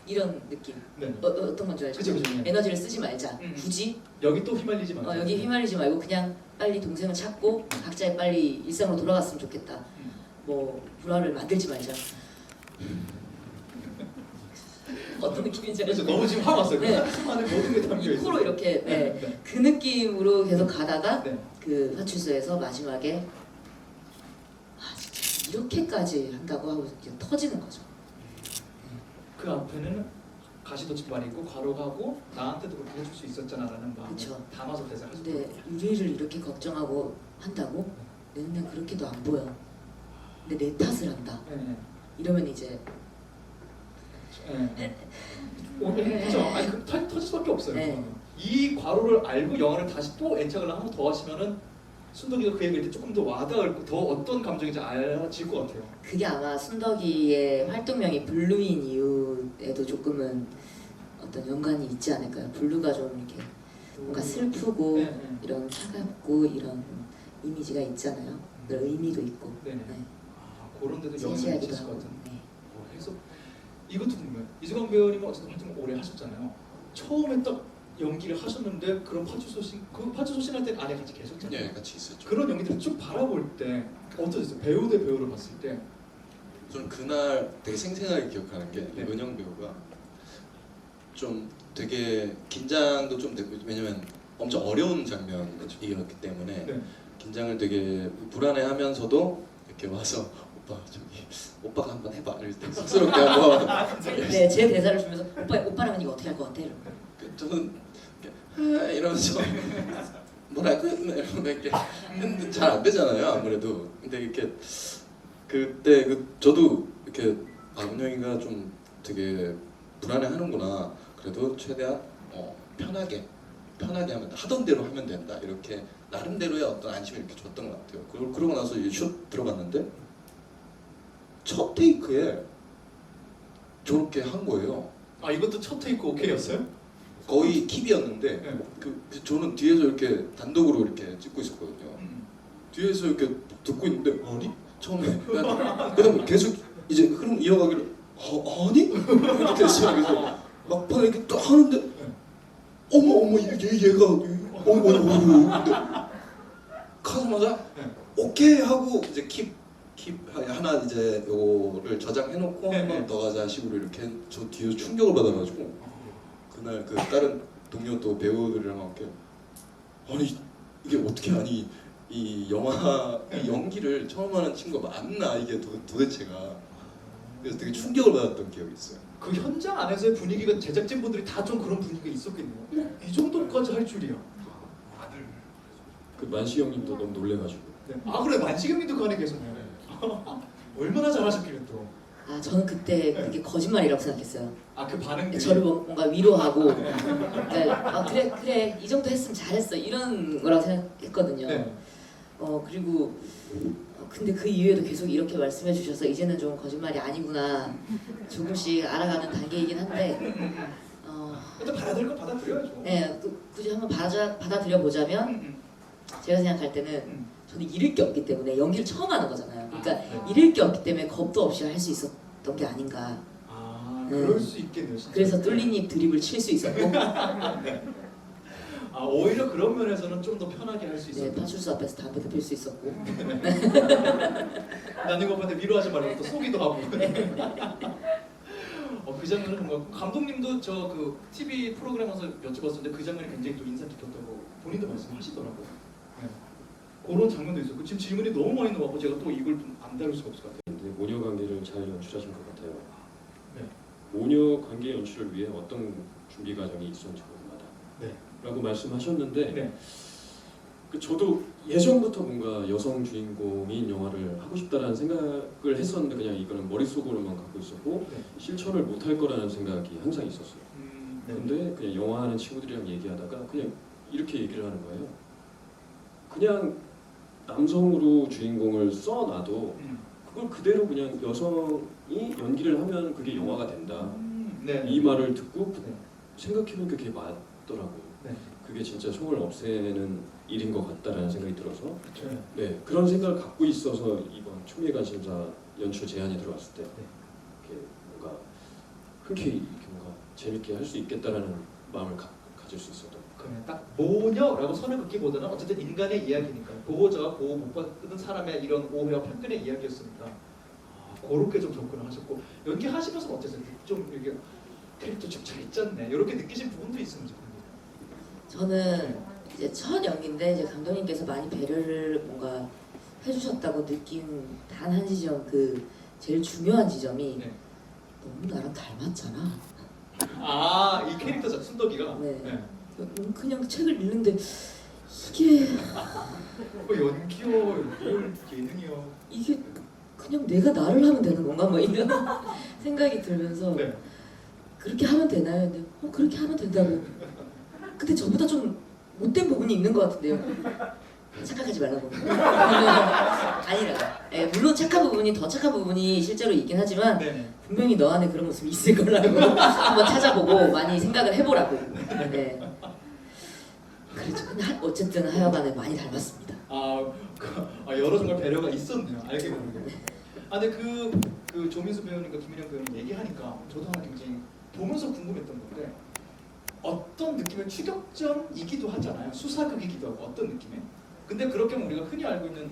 S2: 이런 느낌.
S1: 네.
S2: 어떤 건지 알죠?
S1: 그죠.
S2: 에너지를 쓰지 말자.
S1: 음.
S2: 굳이
S1: 여기 또 휘말리지 말고.
S2: 여기 휘말리지 말고 그냥 빨리 동생을 찾고 각자의 빨리 일상으로 돌아갔으면 좋겠다. 뭐 불화를 만들지 말자. 어떤 느낌인지
S1: 그래서
S2: 알죠?
S1: 너무 지금 화가 왔어요.
S2: 네.
S1: 가슴 안에 모든 게 담겨
S2: 이
S1: 있어요.
S2: 코로 이렇게 네.
S1: 네.
S2: 그 느낌으로 계속 가다가
S1: 네.
S2: 그 파출소에서 마지막에 아 진짜 이렇게까지 한다고 하고 이제 터지는 거죠.
S1: 그 앞에는 가시돋친 말이 있고 괄호가고 나한테도 그렇게 해줄 수 있었잖아라는 마음을
S2: 그쵸.
S1: 담아서 대사를 하셨죠.
S2: 근데 유리를 이렇게 걱정하고 한다고? 내 눈엔 그렇게도 안 보여. 근데 내 탓을 한다.
S1: 네.
S2: 이러면 이제
S1: 네. 그렇죠. 아니 그 터질 수밖에 없어요.
S2: 네.
S1: 그거는. 이 괄호를 알고 영화를 다시 또 애착을 한 번 더 하시면은 순덕이가 그 얘기를 조금 더 와닿을 더 어떤 감정인지 알아질 것 같아요.
S2: 그게 아마 순덕이의 활동명이 블루인 이유에도 조금은 어떤 연관이 있지 않을까요? 블루가 좀 이렇게 뭔가 슬프고
S1: 네, 네.
S2: 이런 차갑고 이런 이미지가 있잖아요. 그런 의미도 있고.
S1: 네네.
S2: 네.
S1: 아, 그런 데도 영향을
S2: 세시하기도
S1: 미칠 것
S2: 하고.
S1: 같은.
S2: 네.
S1: 그래서 이것도 궁금해요. 이수강 배우님은 어쨌든 활동을 오래 하셨잖아요. 처음에 딱 연기를 하셨는데 그런 파출소 씬할 때 안에 같이 계셨잖아요.
S4: 네, 같이 있었죠.
S1: 그런 연기들을 쭉 바라볼 때 어떠셨어요? 배우 대 배우를 봤을 때.
S4: 저는 그날 되게 생생하게 기억하는 게
S1: 네.
S4: 은영 배우가 좀 되게 긴장도 좀 되고 왜냐면 엄청 어려운 장면이었기 때문에
S1: 네.
S4: 긴장을 되게 불안해하면서도 이렇게 와서 오빠 저기 오빠가 한번 해봐 이럴 때 쑥스럽게 한번
S2: 네, 제 대사를 주면서 오빠라면 이거 어떻게 할 것 같아? 이러면.
S4: 저는 이렇게 이러면서 뭐랄까 이렇게 했는데 잘 안 되잖아요 아무래도. 근데 이렇게 그때 저도 이렇게 은영이가 좀 되게 불안해하는구나. 그래도 최대한 편하게 하면 하던 대로 하면 된다. 이렇게 나름대로의 어떤 안심을 이렇게 줬던 것 같아요. 그러고 나서 이제 슛 들어갔는데 첫 테이크에 저렇게 한 거예요.
S1: 아 이것도 첫 테이크 오케이였어요?
S4: 거의 킵이었는데
S1: 네.
S4: 저는 뒤에서 이렇게 단독으로 이렇게 찍고 있었거든요. 뒤에서 이렇게 듣고 있는데 아니? 처음에 그다음 계속 이제 흐름 이어가기를 아니? 이렇게 됐어요. 그래서 막판에 이렇게 딱 하는데 어머 얘가 어머 근데 하자마자 오케이 하고 이제 킵 하나 이제 요거를 저장해놓고
S1: 네,
S4: 한 번
S1: 네.
S4: 더 가자 식으로 이렇게 저 뒤에서 충격을 받아가지고 그날 그 다른 동료 또 배우들이랑 함께 아니 이게 어떻게 하니 이 영화 이 연기를 처음 하는 친구가 맞나 이게 도대체가. 그래서 되게 충격을 받았던 기억이 있어요.
S1: 그 현장 안에서의 분위기가 제작진분들이 다 좀 그런 분위기가 있었겠네요. 이 정도까지 할 줄이야.
S5: 다들
S3: 그 만식 형님도 너무 놀래가지고
S1: 네. 아 그래 만식형님도 그 안에 계셨네요. 얼마나 잘하셨길래 또.
S2: 아 저는 그때 그게 거짓말이라고 생각했어요.
S1: 아 그 반응들이.
S2: 저를 뭔가 위로하고 네, 아 그래 이 정도 했으면 잘했어 이런 거라고 생각했거든요.
S1: 네.
S2: 그리고 근데 그 이후에도 계속 이렇게 말씀해 주셔서 이제는 좀 거짓말이 아니구나 조금씩 알아가는 단계이긴 한데
S1: 일단 받아들일 건 받아들여야죠.
S2: 네, 또 굳이 한번 받아들여 보자면 제가 생각할 때는 저는 잃을 게 없기 때문에 연기를 처음 하는 거잖아요. 그러니까
S1: 네.
S2: 잃을 게 없기 때문에 겁도 없이 할 수 있었던 게 아닌가.
S1: 아
S2: 네.
S1: 그럴 수 있겠네요. 진짜.
S2: 그래서 뚫린 입 드립을 칠 수 있었고
S1: 아 오히려 그런 면에서는 좀 더 편하게 할 수
S2: 네,
S1: 있었고.
S2: 파출소 앞에서 담배도 필 수 있었고
S1: 나는 것한테 위로하지 말고 또 쏘기도 하고. 그 장면은 정말 감독님도 저 그 TV 프로그램에서 여쭤봤었는데 그 장면이 굉장히 또 인상 깊었다고 본인도 말씀하시더라고요. 네. 그런 장면도 있었고 지금 질문이 너무 많이 나왔고 제가 또 이걸 좀 안 다룰 수가 없을 것 같아요.
S3: 모녀 관계를 잘 연출하신 것 같아요. 모녀 관계 연출을 위해 어떤 준비 과정이 있었는지 궁금하다.
S1: 네.
S3: 라고 말씀하셨는데
S1: 네.
S3: 저도 예전부터 뭔가 여성 주인공인 영화를 하고 싶다라는 생각을 했었는데 그냥 이거는 머릿속으로만 갖고 있었고
S1: 네.
S3: 실천을 못할 거라는 생각이 항상 있었어요.
S1: 네.
S3: 근데 그냥 영화하는 친구들이랑 얘기하다가 그냥 이렇게 얘기를 하는 거예요. 그냥 남성으로 주인공을 써놔도 그걸 그대로 그냥 여성이 연기를 하면 그게 영화가 된다.
S1: 네.
S3: 이 말을 듣고
S1: 네.
S3: 생각해보니까 그게 맞더라고요.
S1: 네.
S3: 그게 진짜 총을 없애는 일인 것 같다라는 생각이 들어서
S1: 네.
S3: 네 그런 생각을 갖고 있어서 이번 총리관심사 연출 제안이 들어왔을 때 이렇게 뭔가 흔쾌히 이렇게 뭔가 재밌게 할 수 있겠다라는 마음을 가질 수 있었던
S1: 그냥 딱 모녀라고 선을 긋기보다는 어쨌든 인간의 이야기니까 보호자와 보호 못 받는 사람의 이런 오해와 편견의 이야기였으니까 그렇게 좀 접근을 하셨고 연기하시면서 어땠어요? 좀 이게 캐릭터 좀 잘 짰네 이렇게 느끼신 부분도 있으면 좋겠네요.
S2: 저는 이제 첫 연기인데 이제 감독님께서 많이 배려를 뭔가 해주셨다고 느낀 단 한 지점, 그 제일 중요한 지점이
S1: 네.
S2: 너무 나랑 닮았잖아.
S1: 이 캐릭터 순덕이가
S2: 네. 그냥 책을 읽는데 이게
S1: 연기요, 리얼 예능이요.
S2: 이게 그냥 내가 나를 하면 되는 건가 뭐 이런 생각이 들면서
S1: 네.
S2: 그렇게 하면 되나요? 근데 그렇게 하면 된다고. 근데 저보다 좀 못된 부분이 있는 것 같은데요. 착각하지 말라고. 아니라. 예, 물론 착한 부분이 더 착한 부분이 실제로 있긴 하지만
S1: 네네.
S2: 분명히 너 안에 그런 모습이 있을 거라고 한번 찾아보고 많이 생각을 해보라고. 네. 그렇죠. 근데 어쨌든 하여간에 많이 닮았습니다.
S1: 여러 정말 배려가 있었네요. 알게 모르게. 근데 그 조민수 배우님과 김민영 배우님 얘기하니까 저도 하나 굉장히 보면서 궁금했던 건데 어떤 느낌의 추격전이기도 하잖아요. 수사극이기도 하고 어떤 느낌의. 근데 그렇게 하면 우리가 흔히 알고 있는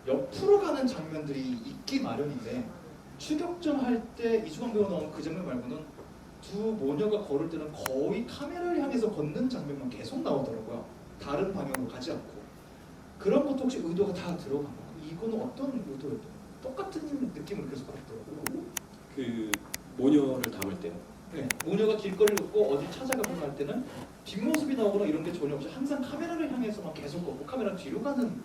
S1: 옆으로 가는 장면들이 있기 마련인데 추격전 할 때 이수광 배우 나온 그 장면 말고는 두 모녀가 걸을 때는 거의 카메라를 향해서 걷는 장면만 계속 나오더라고요. 다른 방향으로 가지 않고. 그런 것도 혹시 의도가 다 들어간 건가요? 이거는 어떤 의도였던 똑같은 느낌을 계속 받더라고요.
S3: 그 모녀를 담을 때요.
S1: 네, 모녀가 길거리를 걷고 어디 찾아가거나 할 때는 뒷모습이 나오거나 이런 게 전혀 없이 항상 카메라를 향해서만 계속 걷고 카메라 뒤로 가는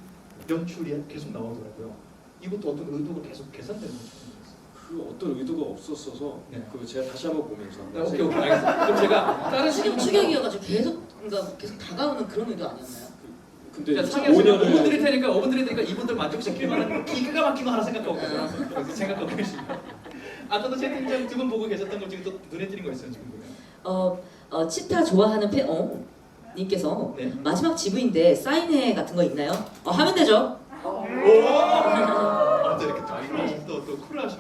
S1: 연출이 계속 나오더라고요. 이것도 어떤 의도가 계속 계산되는 건지
S3: 그 어떤 의도가 없었어서
S1: 네.
S3: 그 제가 다시 한번 보면서
S1: 모르겠어요. 오케이 알겠습니다. 그럼 제가 다른
S2: 추격이어가지고 계속 다가오는 그런 의도 아니었나요?
S3: 근데
S1: 상영 시간 5분
S3: 모녀를
S1: 드릴 테니까 이분들 만족시킬 만한 기가 막힌 거 하나 생각하고 계세요. 생각하고 계시면 아까도 채팅창 두 분 보고 계셨던 거 지금 또 눈에 띄는 거 있어요 지금 보면.
S2: 치타 좋아하는 님께서
S1: 네.
S2: 마지막 지부인데 사인회 같은 거 있나요? 하면 되죠.
S1: 또 이렇게 또 쿨하셔.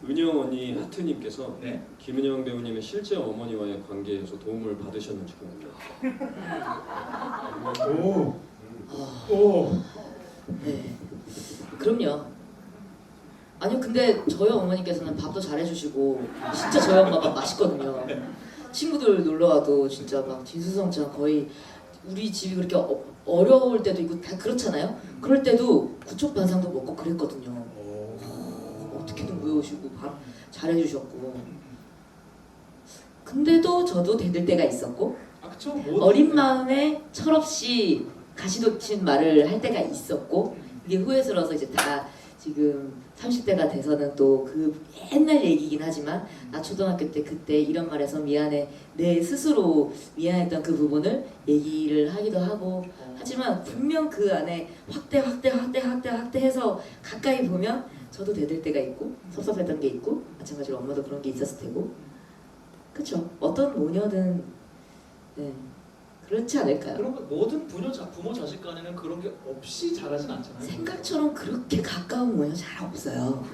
S3: 은영 언니 하트님께서
S1: 네.
S3: 김은영 배우님의 실제 어머니와의 관계에서 도움을 받으셨는지 궁금해요.
S1: 오.
S2: 네. 그럼요. 아니요, 근데 저희 어머니께서는 밥도 잘해주시고 진짜 저희 엄마 밥 맛있거든요. 친구들 놀러 와도 진짜 막 진수성찬 거의 우리 집이 그렇게 어려울 때도 있고 다 그렇잖아요. 그럴 때도 구촉반상도 먹고 그랬거든요. 어떻게든 모여오시고 밥 잘해주셨고. 근데도 저도 대들 때가 있었고
S1: 그쵸.
S2: 어린 마음에 철없이 가시돋친 말을 할 때가 있었고 이게 후회스러워서 이제 다 지금 30대가 돼서는 또 그 옛날 얘기긴 하지만 나 초등학교 때 그때 이런 말해서 미안해 내 스스로 미안했던 그 부분을 얘기를 하기도 하고 하지만 분명 그 안에 확대해서 가까이 보면 저도 대들 때가 있고 섭섭했던 게 있고 마찬가지로 엄마도 그런 게 있었을 테고 그쵸 어떤 모녀든 네 그렇지 않을까요?
S1: 그런 거 모든 부모 자식 간에는 그런 게 없이 자라진 않잖아요.
S2: 생각처럼 그렇게 가까운 모녀 잘 없어요.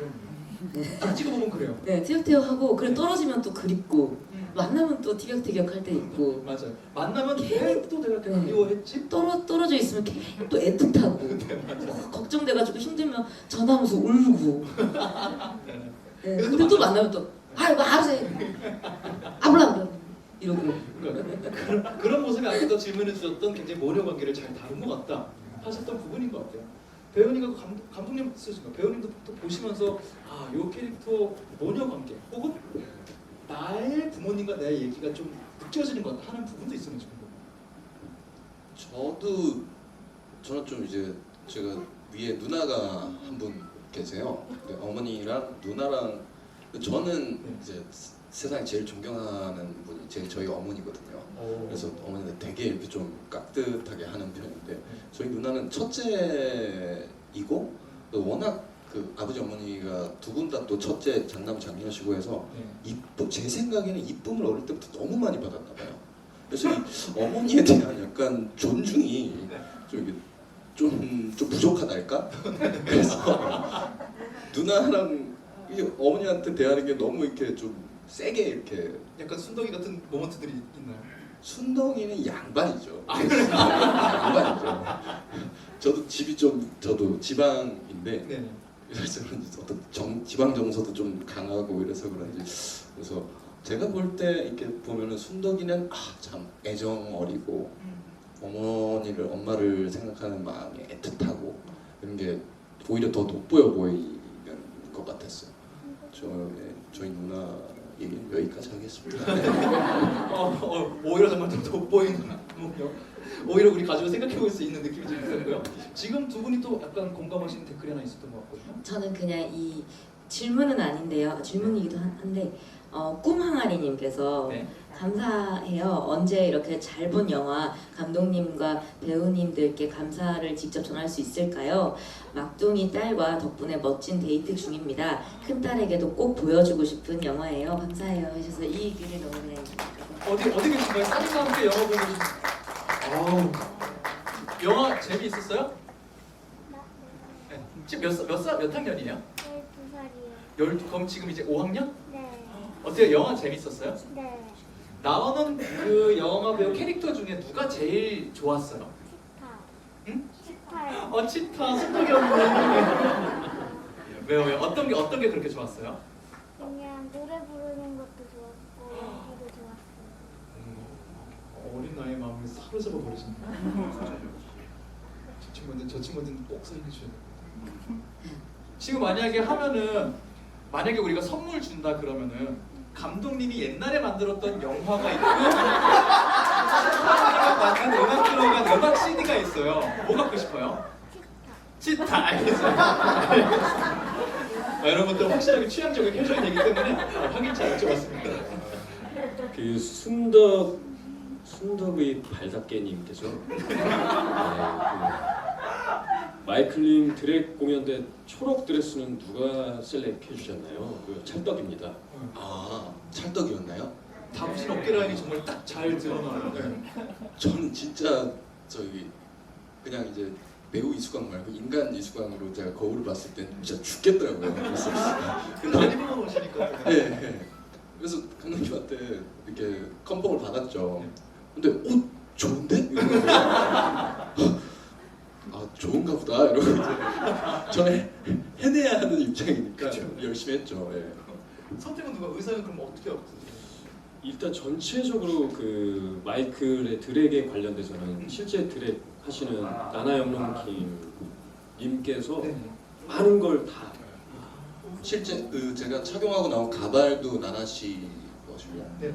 S1: 딱 찍어보면 그래요.
S2: 네, 티격태격하고 그래 떨어지면 또 그립고 만나면 또 티격태격할 때 있고
S1: 맞아요. 만나면 왜 또 내가 이렇게 그리워했지?
S2: 떨어져 있으면 계속 또 애틋하고 걱정돼가지고 힘들면 전화하면서 울고 네, 근데 또 만나면 또 아이고 아버지 아블라 이러고
S1: 그러니까 그런 모습이 아까도 질문해 주셨던 굉장히 모녀 관계를 잘 다룬 것 같다 하셨던 부분인 것 같아요. 배우님과 감독님 쓰시고 배우님도 또 보시면서 요 캐릭터 모녀 관계 혹은 나의 부모님과 내 얘기가 좀 느껴지는 것 하는 부분도 있으면 좀
S4: 저는 좀 이제 제가 위에 누나가 한 분 계세요. 근데 어머니랑 누나랑 저는 이제 세상에 제일 존경하는 분이 저희 어머니거든요. 그래서 어머니는 되게 이렇게 좀 깍듯하게 하는 편인데 저희 누나는 첫째이고 또 워낙 그 아버지 어머니가 두 분 다 또 첫째 장남 장녀시고 해서 제 생각에는 이쁨을 어릴 때부터 너무 많이 받았나 봐요. 그래서 이 어머니에 대한 약간 존중이 좀 부족하달까? 그래서 누나랑 이 어머니한테 대하는 게 너무 이렇게 좀 세게 이렇게
S1: 약간 순덕이 같은 모먼트들이 있나요?
S4: 순덕이는 양반이죠. 양반이죠. 저도 저도 지방인데
S1: 네네.
S4: 그래서 그런지 어떤 지방 정서도 좀 강하고 이래서 그런지 그래서 제가 볼 때 이렇게 보면은 순덕이는 참 애정 어리고 엄마를 생각하는 마음이 애틋하고 이런 게 오히려 더 돋보여 보이는 것 같았어요. 저희 누나 얘기는 여기까지 하겠습니다.
S1: 오히려 정말 더 돋보이는 오히려 우리 가지고 생각해볼 수 있는 느낌이 좀 있었고요. 지금 두 분이 또 약간 공감하시는 댓글이 하나 있었던 것 같거든요.
S2: 저는 그냥 이 질문은 아닌데요. 질문이기도 한데 꿈항아리님께서
S1: 네.
S2: 감사해요. 언제 이렇게 잘 본 영화 감독님과 배우님들께 감사를 직접 전할 수 있을까요? 막둥이 딸과 덕분에 멋진 데이트 중입니다. 큰딸에게도 꼭 보여주고 싶은 영화예요. 감사해요 하셔서 이 글을 너무 그냥
S1: 어디 계신가요? 딸과 함께 영화 보고 계신. 아우, 영화 재미있었어요? 네. 지금 몇 학년이에요?
S6: 12살이요.
S1: 그럼 지금 이제 5학년?
S6: 네.
S1: 어때요? 영화 재밌었어요?
S6: 네.
S1: 나오는 그 영화 배우 캐릭터 중에 누가 제일 좋았어요?
S6: 치타.
S1: 응?
S6: 치타요.
S1: 치타 순덕이 없네. 왜요? 어떤 게 그렇게 좋았어요?
S6: 그냥 노래 부르는 것도 좋았고 연기도 좋았어요.
S1: 어린 나이에 마음을 사로잡아 버리시네. 저 친구들은 꼭 사인해 주셔야 돼요. 지금 만약에 만약에 우리가 선물 준다 그러면은 감독님이 옛날에 만들었던 영화가 있고 만든 음악 들어간 음악 CD가 있어요. 뭐 갖고 싶어요? 치타. 알겠어요. 여러분들 확실하게 취향적인 해줘야 되기 때문에 확인치 여쭤봤습니다.
S3: 그 순덕의 발닦개님께서 마이클님 드랙 공연 때 초록 드레스는 누가 셀렉해 주셨나요? 그 찰떡입니다.
S4: 찰떡이었나요?
S1: 다부진 어깨 라인이 정말 딱 잘 드러나는데
S4: 저는 진짜 그냥 이제 배우 이수광 말고 인간 이수광으로 제가 거울을 봤을 때 진짜 죽겠더라고요. 그래서
S1: 많이 보시니까.
S4: 네. 그래서 감독님한테 이렇게 컨펌을 받았죠. 근데 좋은데? 이러고 좋은가 보다 이러고 이제 저는 해내야 하는 입장이니까
S1: 그쵸.
S4: 열심히 했죠. 예.
S1: 선택은 누가 의사는 그럼 어떻게 없어요?
S3: 일단 전체적으로 그 마이클의 드랙에 관련돼서는 실제 드랙 하시는 나나 영롱킴 님께서 많은 걸 다
S4: 실제 제가 착용하고 나온 가발도 나나 씨 것이고
S1: 네.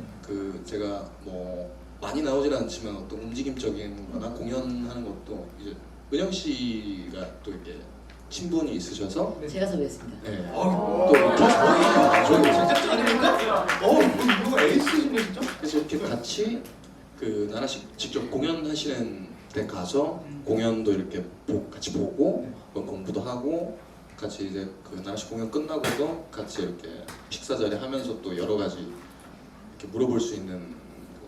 S4: 제가 뭐 많이 나오진 않지만 어떤 움직임적인 거나 공연하는 것도 이제 은영 씨가 또 이렇게 친분이 있으셔서
S2: 제가 섭외했습니다.
S4: 네.
S1: 또
S4: 저희
S1: 제작자 아닙니까? 이거 에이스인데 진짜?
S4: 그래서 이렇게 같이 나나 씨 직접 공연하시는 데 가서 공연도 이렇게 같이 보고 공부도 하고 같이 이제 나나 씨 공연 끝나고도 같이 이렇게 식사 자리 하면서 또 여러 가지 이렇게 물어볼 수 있는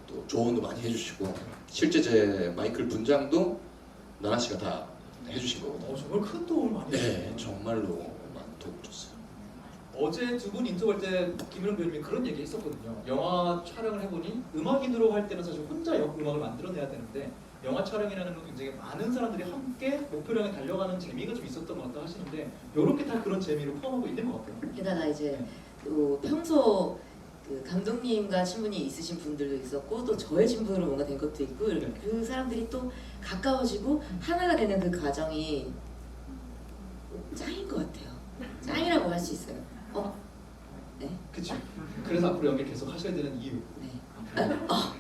S4: 것도 조언도 많이 해주시고 실제 제 마이클 분장도 나나 씨가 다 해주신 거거든요.
S1: 정말 큰 도움을 많이
S4: 네,
S1: 주셨네요.
S4: 정말로 많이 도움 줬어요.
S1: 어제 두 분 인터뷰할 때 김일영 배우님이 그런 얘기 했었거든요. 영화 촬영을 해보니 음악인으로 할 때는 사실 혼자 음악을 만들어내야 되는데 영화 촬영이라는 건 굉장히 많은 사람들이 함께 목표를 향해 달려가는 재미가 좀 있었던 것 같다 하시는데 이렇게 다 그런 재미를 포함하고 있는 것 같아요.
S2: 게다가 이제 또 평소 감독님과 친분이 있으신 분들도 있었고 또 저의 친분으로 뭔가 된 것도 있고 그 사람들이 또 가까워지고 하나가 되는 그 과정이 짱인 것 같아요. 짱이라고 할 수 있어요. 네.
S1: 그쵸? 그래서 앞으로 연기 계속 하셔야 되는 이유.
S2: 네.
S1: 아,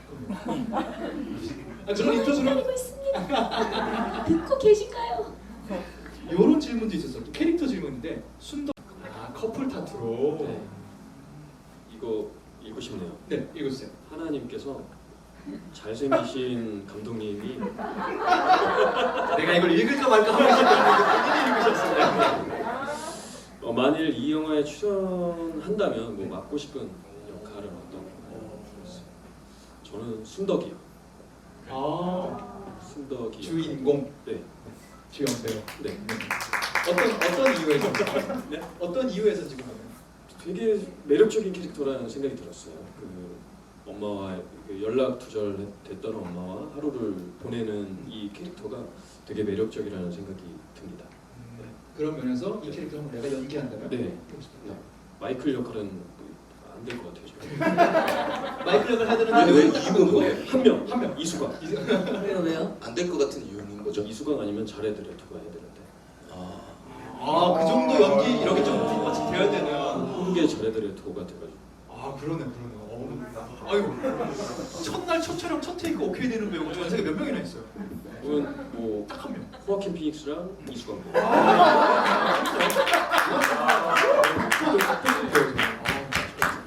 S1: 저는 인터뷰를
S2: 기다리고 있습니다. 듣고 계신가요?
S1: 이런 질문도 있었어요. 또 캐릭터 질문인데 순덕 커플 타투로.
S3: 네. 이거 읽고 싶네요.
S1: 네, 읽으세요.
S3: 하나님께서 잘생기신 감독님이
S1: 내가 이걸 읽을까 말까 하고 있었는데 본인이 읽으셨어요.
S3: 만일 이 영화에 출연한다면 뭐 맡고 싶은 역할은 어떤 거였어요? 저는 순덕이요.
S1: 아,
S3: 순덕이
S1: 주인공
S3: 네.
S1: 주연 배우.
S3: 네.
S1: 어떤 이유에서?
S3: 네?
S1: 어떤 이유에서 지금 하나요?
S3: 되게 매력적인 캐릭터라는 생각이 들었어요. 그 엄마와 그 연락 두절됐던 엄마와 하루를 보내는 이 캐릭터가 되게 매력적이라는 생각이 듭니다.
S1: 그런 면에서 이 캐릭터 한번 내가 연기한다면?
S3: 네.
S1: 해보고 싶다.
S3: 마이클 역할은 안 될 것 같아요. 저는.
S1: 마이클 역을 해야 되는
S4: 왜
S1: 누구?
S4: 이유가 뭐예요?
S3: 한 명. 이수광.
S2: 왜요?
S4: 안 될 것 같은 이유는 뭐죠?
S3: 이수광 아니면 자레드 레토가 해야 되는데.
S1: 아, 그 정도 연기 이렇게 좀 뒷받침 돼야 되는.
S3: 한국의 자레드 레토가 돼가지고.
S1: 아, 그러네. 아유, 첫날 첫 촬영 첫 테이크 오케이 되는 배우가 전 세계 몇 명이나 있어요.
S3: 그건 뭐
S1: 딱 한 명.
S3: 호아킨 피닉스랑 이수광.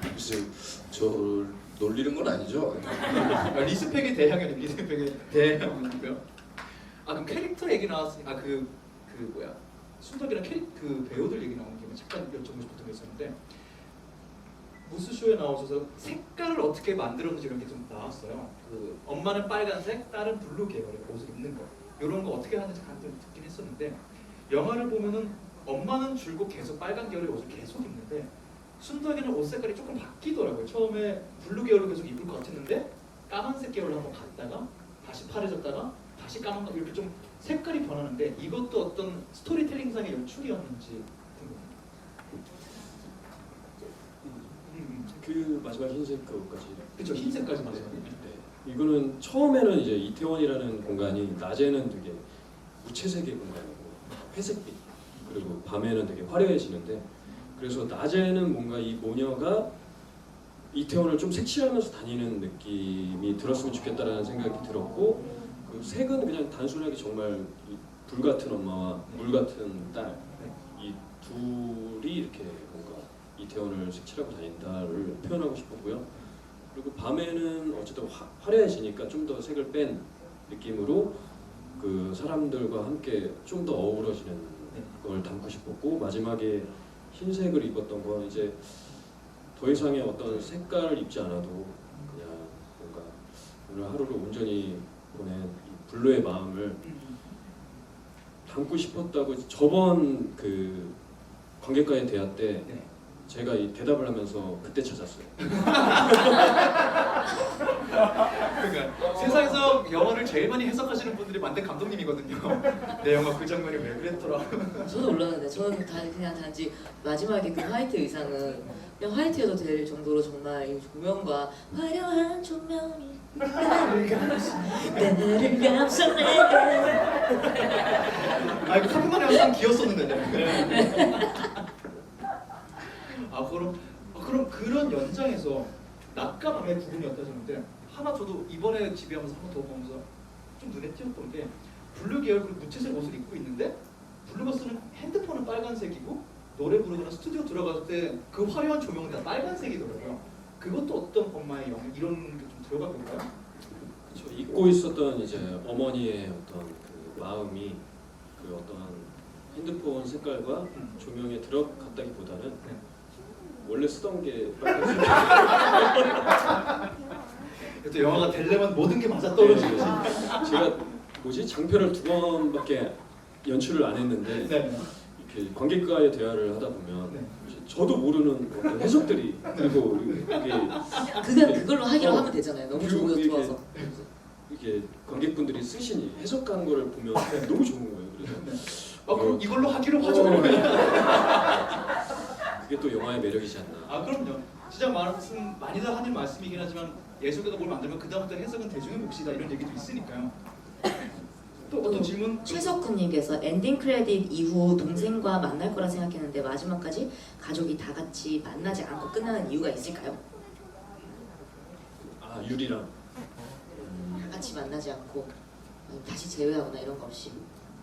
S4: 글쎄, 저 놀리는 건 아니죠?
S1: 리스펙의 대형이 아니고 리스펙의 대형이고요. 아, 그럼 캐릭터 얘기 나왔으니까 그 뭐야 순덕이랑 그 배우들 얘기 나오는 김에 잠깐 여쭤보고 싶었던 게 있었는데 무스쇼에 나오셔서 색깔을 어떻게 만들었는지 이런 게 좀 나왔어요. 그 엄마는 빨간색, 딸은 블루 계열의 옷을 입는 거 이런 거 어떻게 하는지 간단히 듣긴 했었는데 영화를 보면은 엄마는 줄곧 계속 빨간 계열의 옷을 계속 입는데 순덕이는 옷 색깔이 조금 바뀌더라고요. 처음에 블루 계열로 계속 입을 것 같았는데 까만색 계열로 한번 갔다가 다시 파래졌다가 다시 까만 거 이렇게 좀 색깔이 변하는데 이것도 어떤 스토리텔링상의 연출이었는지 궁금해요.
S3: 그 마지막 흰색 그거까지.
S1: 그렇죠, 흰색까지 맞아요.
S3: 네. 이거는 처음에는 이제 이태원이라는 공간이 낮에는 되게 무채색의 공간이고 회색빛 그리고 밤에는 되게 화려해지는데 그래서 낮에는 뭔가 이 모녀가 이태원을 좀 색칠하면서 다니는 느낌이 들었으면 좋겠다라는 생각이 들었고 그 색은 그냥 단순하게 정말 이 불 같은 엄마와 물 같은 딸 이 둘이 이렇게 뭔가 이태원을 색칠하고 다닌다를 표현하고 싶었고요. 그리고 밤에는 어쨌든 화려해지니까 좀 더 색을 뺀 느낌으로 그 사람들과 함께 좀 더 어우러지는 걸 담고 싶었고 마지막에 흰색을 입었던 건 이제 더 이상의 어떤 색깔을 입지 않아도 그냥 뭔가 오늘 하루를 온전히 보낸 이 블루의 마음을 담고 싶었다고 저번 그 관객과의 대화 때
S1: 네.
S3: 제가 이 대답을 하면서 그때 찾았어요.
S1: 그러니까 세상에서 영화를 제일 많이 해석하시는 분들이 만든 감독님이거든요. 내 영화 그 장면이 왜 그랬더라.
S2: 저도 몰랐는데 저는 그냥 단지 마지막에 그 화이트 의상은 그냥 화이트여도 될 정도로 정말 이 조명과 화려한 조명이 나를 감싸네.
S1: 아, 이거 카페만에 항상 기었었는데. 그럼 그런 연장에서 낮과 밤의 구분이 어떠셨는데 하나 저도 이번에 집에하면서 한 번 더 보면서 좀 눈에 띄었던 게 블루 계열 그리고 무채색 옷을 입고 있는데 블루가 쓰는 핸드폰은 빨간색이고 노래 부르거나 스튜디오 들어갈 때 그 화려한 조명은 다 빨간색이더라고요. 그것도 어떤 엄마의 영향 이런 게 좀 들어가 볼까요?
S3: 그렇죠. 잊고 있었던 이제 어머니의 어떤 그 마음이 그 어떤 핸드폰 색깔과 조명에 들어갔다기보다는 원래 쓰던 게 빨간색.
S1: 또 영화가 되려면 모든 게 맞아 떨어지지.
S3: 제가 장편을 2번밖에 연출을 안 했는데
S1: 네.
S3: 이렇게 관객과의 대화를 하다 보면
S1: 네.
S3: 저도 모르는 어떤 해석들이 그리고 이게
S2: 그걸로 하기로 하면 되잖아요. 너무
S3: 그리고
S2: 좋아서.
S3: 이게 관객분들이 쓰신 해석한 거를 보면 너무 좋은 거예요. 그래서
S1: 그럼 이걸로 하기로 하죠.
S3: 그게 또 영화의 매력이지 않나.
S1: 아, 그럼요. 진짜 많이들 하는 말씀이긴 하지만 예술가가 뭘 만들면 그 다음부터 해석은 대중의 몫이다 이런 얘기도 있으니까요. 또 어떤 질문?
S2: 최석훈님께서 엔딩 크레딧 이후 동생과 만날 거라 생각했는데 마지막까지 가족이 다 같이 만나지 않고 끝나는 이유가 있을까요?
S3: 아 유리랑
S2: 다 같이 만나지 않고 다시 재회하거나 이런 거 없이.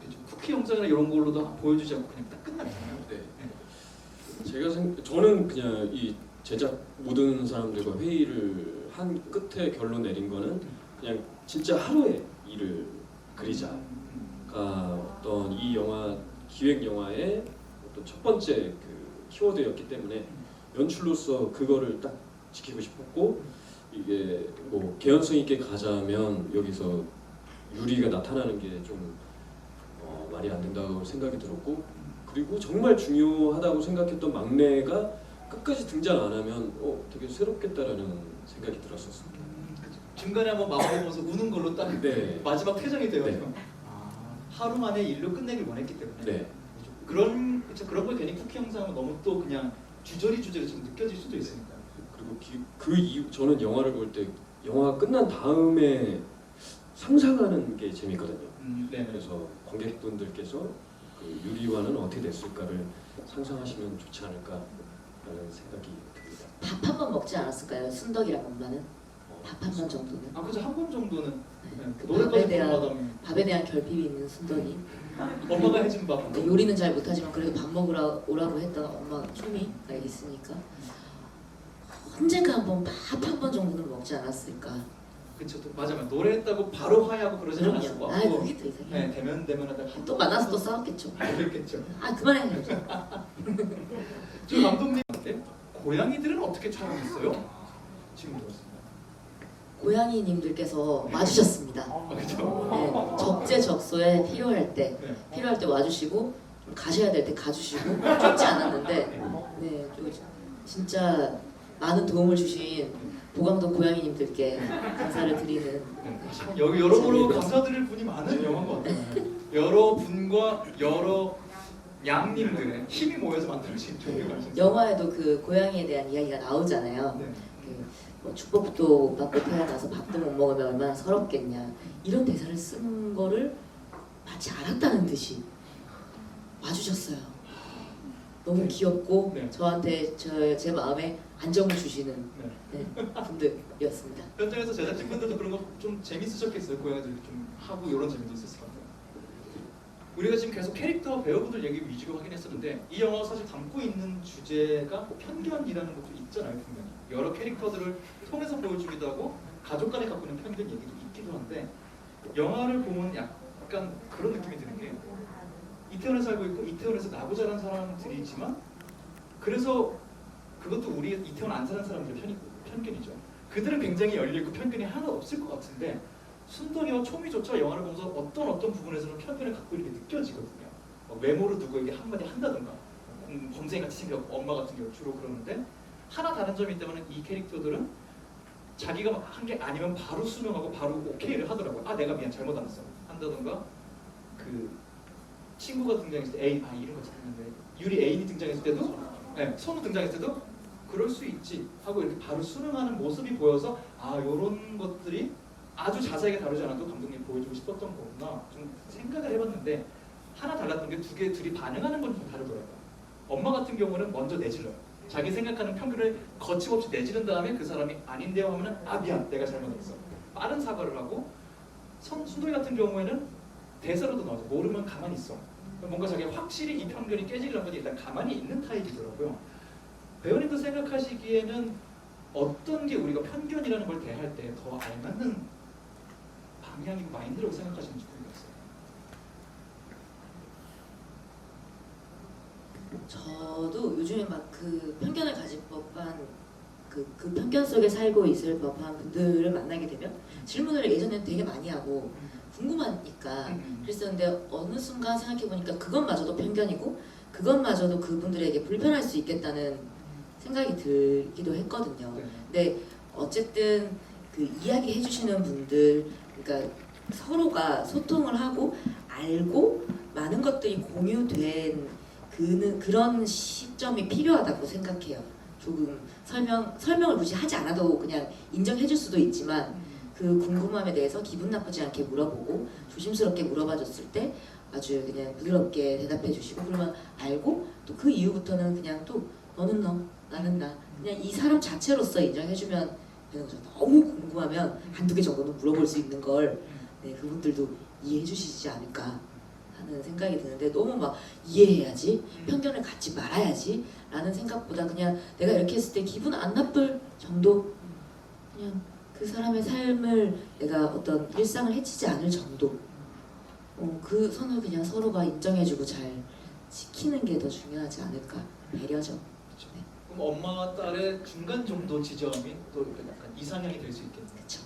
S1: 그죠. 쿠키 영상이나 이런 걸로도 보여주지 않고 그냥 딱 끝났잖아요.
S3: 네. 저는 그냥 이 제작 모든 사람들과 회의를 한 끝에 결론 내린 거는 그냥 진짜 하루에 일을 그리자가 어떤 이 영화 기획 영화의 어떤 첫 번째 그 키워드였기 때문에 연출로서 그거를 딱 지키고 싶었고 이게 뭐 개연성 있게 가자면 여기서 유리가 나타나는 게 좀 말이 안 된다고 생각이 들었고 그리고 정말 중요하다고 생각했던 막내가 끝까지 등장 안 하면 되게 새롭겠다라는 생각이 들었었습니다.
S1: 중간에 한번 마음 먹어서 우는 걸로 딱
S3: 네.
S1: 마지막 퇴장이 돼요.
S3: 네.
S1: 하루 만에 일로 끝내길 원했기 때문에.
S3: 네.
S1: 그런 걸 괜히 쿠키 영상은 너무 또 그냥 주저리처럼 느껴질 수도 있으니까.
S3: 그리고 그 이후 저는 영화를 볼 때 영화가 끝난 다음에 상상하는 게 재밌거든요.
S1: 네.
S3: 그래서 관객분들께서 그 유리와는 어떻게 됐을까를 상상하시면 좋지 않을까라는 생각이 듭니다.
S2: 밥 한 번 먹지 않았을까요? 순덕이랑 엄마는 밥 한 번 정도는.
S1: 그죠. 한 번 정도는 그
S2: 밥에
S1: 노래까지
S2: 대한
S1: 부르마다
S2: 밥에 대한 결핍이 있는 순덕이.
S1: 엄마가 해준 밥.
S2: 근데 요리는 잘 못하지만 그래도 밥 먹으러 오라고 했던 엄마 초미가 있으니까 언젠가 한번 밥 한 번 정도는 먹지 않았을까.
S1: 그쵸. 또 맞아. 노래했다고 바로 화해하고 그러진 않았을 것
S2: 그럼요. 아
S1: 같고.
S2: 그게 또 이상해.
S1: 네, 대면 하다가
S2: 또 만나서 또 싸웠겠죠.
S1: 그랬겠죠.
S2: 아 그만해.
S1: 저 감독님한테 고양이들은 어떻게 촬영했어요? 지금 들었습니다.
S2: 고양이님들께서 와주셨습니다.
S1: 그죠?
S2: 네, 적재적소에 필요할 때
S1: 네.
S2: 와주시고 좀 가셔야 될 때 가주시고 좁지 않았는데 네, 좀 진짜 많은 도움을 주신 보감독 고양이님들께 감사를 드리는.
S1: 참 여러모로 감사드릴 분이 많은 영화인 것 같아요. 여러 분과 여러 양님들의 힘이 모여서 만들어진 종류가 있어요.
S2: 영화에도 그 고양이에 대한 이야기가 나오잖아요.
S1: 네.
S2: 뭐 축복도 못 받고 태어나서 밥도 못 먹으면 얼마나 서럽겠냐 이런 대사를 쓴 거를 마치 알았다는 듯이 와주셨어요. 너무
S1: 네.
S2: 귀엽고
S1: 네.
S2: 저한테 제 마음에 안정을 주시는
S1: 네.
S2: 분들이었습니다.
S1: 현장에서 제작진분들도 그런 거 좀 재밌으셨겠어요. 고양이들 좀 하고 이런 재미도 있었을 것 같아요. 우리가 지금 계속 캐릭터 배우분들 얘기 위주로 하긴 했었는데 이 영화가 사실 담고 있는 주제가 편견이라는 것도 있잖아요. 분명히 여러 캐릭터들을 통해서 보여주기도 하고 가족 간에 갖고 있는 편견 얘기도 있기도 한데 영화를 보면 약간 그런 느낌이 드는 게 이태원에 살고 있고 이태원에서 나고 자란 사람들이지만 그래서 그것도 우리 이태원 안 사는 사람들의 편견이죠. 그들은 굉장히 열려있고 편견이 하나도 없을 것 같은데 순덕이와 초미조차 영화를 보면서 어떤 부분에서는 편견을 갖고 있는 게 느껴지거든요. 외모로 누구에게 한마디 한다든가 범생이 같이 생겼고 엄마 같은 경우 주로 그러는데 하나 다른 점이 있다면 이 캐릭터들은 자기가 한 게 아니면 바로 수긍하고 바로 오케이를 하더라고요. 아 내가 미안 잘못 알았어 한다든가 그 친구가 등장했을 때 애인 이런 거 찾는데 유리 애인이 등장했을 때도 선우 등장했을 때도 그럴 수 있지 하고 이렇게 바로 수긍하는 모습이 보여서 이런 것들이 아주 자세하게 다루지 않아도 감독님이 보여주고 싶었던 거구나 좀 생각을 해봤는데 하나 달랐던 게 둘이 반응하는 건 좀 다르더라고요. 엄마 같은 경우는 먼저 내질러요. 자기 생각하는 편견을 거침없이 내지른 다음에 그 사람이 아닌데요 하면은 미안 내가 잘못했어 빠른 사과를 하고 순돌이 같은 경우에는 대사로도 나오죠. 모르면 가만히 있어. 뭔가 자기가 확실히 이 편견이 깨지려는 건 일단 가만히 있는 타입이더라고요. 배우님도 생각하시기에는 어떤 게 우리가 편견이라는 걸 대할 때 더 알맞는 방향이고 마인드라고 생각하시는지 궁금했어요.
S2: 저도 요즘에 막 그 편견을 가질 법한 그 편견 속에 살고 있을 법한 분들을 만나게 되면 질문을 예전에는 되게 많이 하고 궁금하니까 그랬었는데 어느 순간 생각해보니까 그것마저도 편견이고 그것마저도 그분들에게 불편할 수 있겠다는 생각이 들기도 했거든요. 근데 어쨌든 그 이야기 해주시는 분들 그러니까 서로가 소통을 하고 알고 많은 것들이 공유된 그런 시점이 필요하다고 생각해요. 조금 설명을 굳이 하지 않아도 그냥 인정해줄 수도 있지만 그 궁금함에 대해서 기분 나쁘지 않게 물어보고 조심스럽게 물어봐줬을 때 아주 그냥 부드럽게 대답해주시고 그러면 알고 또 그 이후부터는 그냥 또 너는 너 나는 나 그냥 이 사람 자체로서 인정해주면 되는 거죠. 너무 궁금하면 한두 개 정도는 물어볼 수 있는 걸 네, 그분들도 이해해주시지 않을까 하는 생각이 드는데 너무 막 이해해야지 편견을 갖지 말아야지 라는 생각보다 그냥 내가 이렇게 했을 때 기분 안 나쁠 정도 그냥 그 사람의 삶을 내가 어떤 일상을 해치지 않을 정도 그 선을 그냥 서로가 인정해주고 잘 지키는 게 더 중요하지 않을까 배려죠. 네.
S1: 그럼 엄마와 딸의 중간 정도 지점이 또 약간 이상향이 될 수 있겠네요.
S2: 그쵸.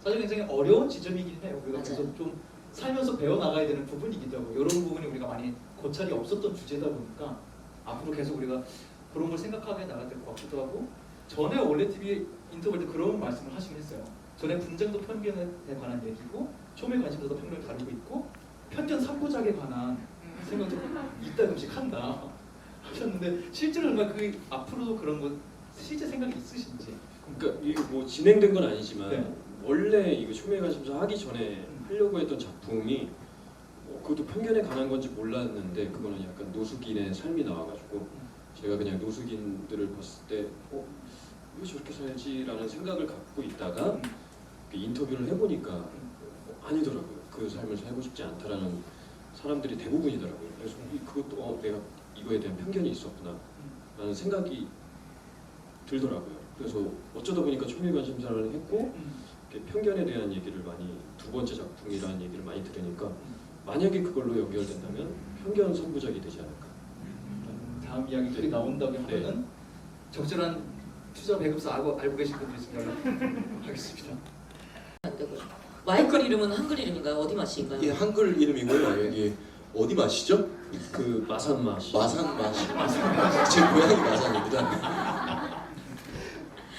S1: 사실 굉장히 어려운 지점이긴 해요. 우리가
S2: 맞아요.
S1: 계속 좀 살면서 배워나가야 되는 부분이기도 하고 이런 부분이 우리가 많이 고찰이 없었던 주제다 보니까 앞으로 계속 우리가 그런 걸 생각하게 나가야 될 것 같기도 하고 전에 원래 TV 인터뷰 때 그런 말씀을 하시긴 했어요. 전에 분장도 편견에 관한 얘기고 초미의 관심사도 편견을 다루고 있고 편견 3부작에 관한 생각도 이따금씩 한다 하셨는데 실제로 정말 그 앞으로도 그런 거 실제 생각이 있으신지.
S3: 그러니까 이게 뭐 진행된 건 아니지만
S1: 네.
S3: 원래 이거 초미의 관심사 하기 전에 하려고 했던 작품이 그것도 편견에 관한 건지 몰랐는데 그거는 약간 노숙인의 삶이 나와가지고 제가 그냥 노숙인들을 봤을 때 왜 저렇게 살지라는 생각을 갖고 있다가 인터뷰를 해보니까 아니더라고요. 그 삶을 살고 싶지 않다라는 사람들이 대부분이더라고요. 그래서 그것도 내가 이거에 대한 편견이 있었구나 라는 생각이 들더라고요. 그래서 어쩌다 보니까 초미의 관심사를 했고 이렇게 편견에 대한 얘기를 많이 두 번째 작품이라는 얘기를 많이 들으니까 만약에 그걸로 연결된다면 편견 3부작이 되지 않을까.
S1: 다음 이야기들이 나온다고 하면은 적절한 투자 배급사 알고 계신 분들 있으면 연락하겠습니다.
S2: 안 되고 마이클 이름은 한글 이름인가요? 어디 맛인가요?
S4: 이 한글 이름이고요. 여기 어디 맛이죠?
S3: 그 마산 맛이.
S4: 마산 맛이. 제 고향이 마산입니다.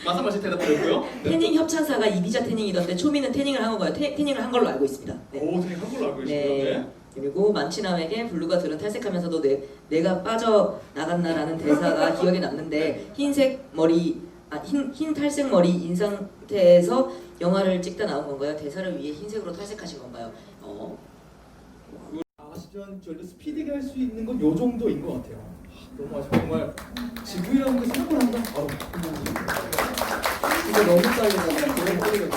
S1: 마사 마시 대답드렸고요.
S2: 태닝 협찬사가 이비자 태닝이던데 초미는 태닝을 한 거예요. 태닝을 한 걸로 알고 있습니다. 네.
S1: 오, 되게 한글로 알고 계시네요.
S2: 네. 그리고 만취남에게 블루가 들은 탈색하면서도 내가 빠져나갔나라는 대사가 기억에 남는데 흰 탈색 머리 인 상태에서 영화를 찍다 나온 건가요? 대사를 위해 흰색으로 탈색하신 건가요?
S1: 아시면 저희도 스피디게 할 수 있는 건 요 정도인 것 같아요. 너무 아쉽고 정말 지구라는 게 생각을 한다. 진짜 너무 짧거든요.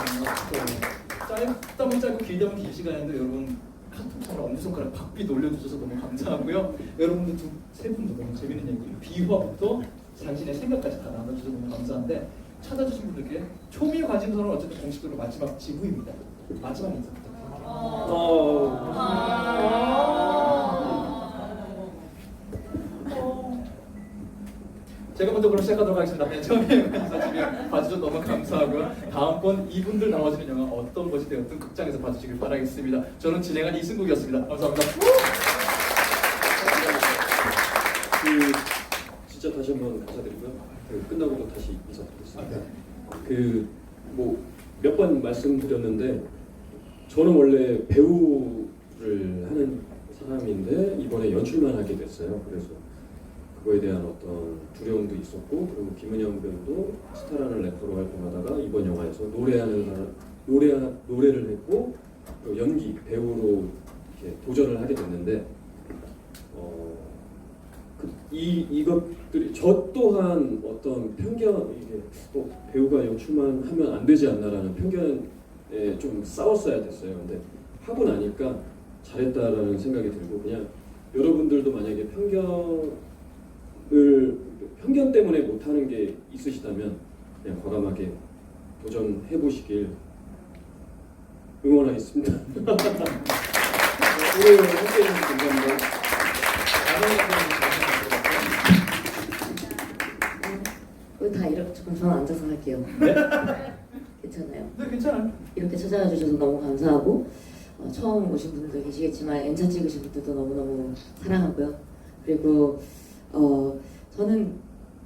S1: 짧다면 짧고 길다면 긴 시간인데 여러분 카톡처럼 엄지손가락 박빛 올려주셔서 너무 감사하고요. 여러분들 세 분도 너무 재밌는 얘기 비화부터 자신의 생각까지 다 나눠주셔서 너무 감사한데 찾아주신 분들께 초미의 관심사는 어쨌든 공식적으로 마지막 지구입니다. 마지막 인사 부탁드립니다. 제가 먼저 그럼 시작하도록 하겠습니다. 네, 처음에 관심사 봐주셔서 너무 감사하고요. 다음번 이분들 나와주는 영화 어떤 것이 되었든 극장에서 봐주시길 바라겠습니다. 저는 진행한 이승국이었습니다. 감사합니다.
S3: 진짜 다시 한번 감사드리고요. 끝나고도 다시 인사드리겠습니다. 뭐 몇 번 말씀드렸는데 저는 원래 배우를 하는 사람인데 이번에 연출만 하게 됐어요. 그래서 그거에 대한 어떤 두려움도 있었고 그리고 김은영 배우도 스타라는 래퍼로 활동하다가 이번 영화에서 노래를 했고 연기 배우로 이렇게 도전을 하게 됐는데 이것들이 저 또한 어떤 편견 이게 배우가 연출만 하면 안 되지 않나라는 편견에 좀 싸웠어야 됐어요. 근데 하고 나니까 잘했다라는 생각이 들고 그냥 여러분들도 만약에 편견 때문에 못하는 게 있으시다면 그냥 과감하게 도전해 보시길 응원하겠습니다. 오늘 함께해 주셔서 감사합니다.
S2: 다 이렇게 저는 앉아서 할게요.
S1: 네?
S2: 괜찮아요?
S1: 네, 괜찮아요.
S2: 이렇게 찾아와 주셔서 너무 감사하고 처음 오신 분들 계시겠지만 N차 찍으신 분들도 너무너무 사랑하고요. 그리고 저는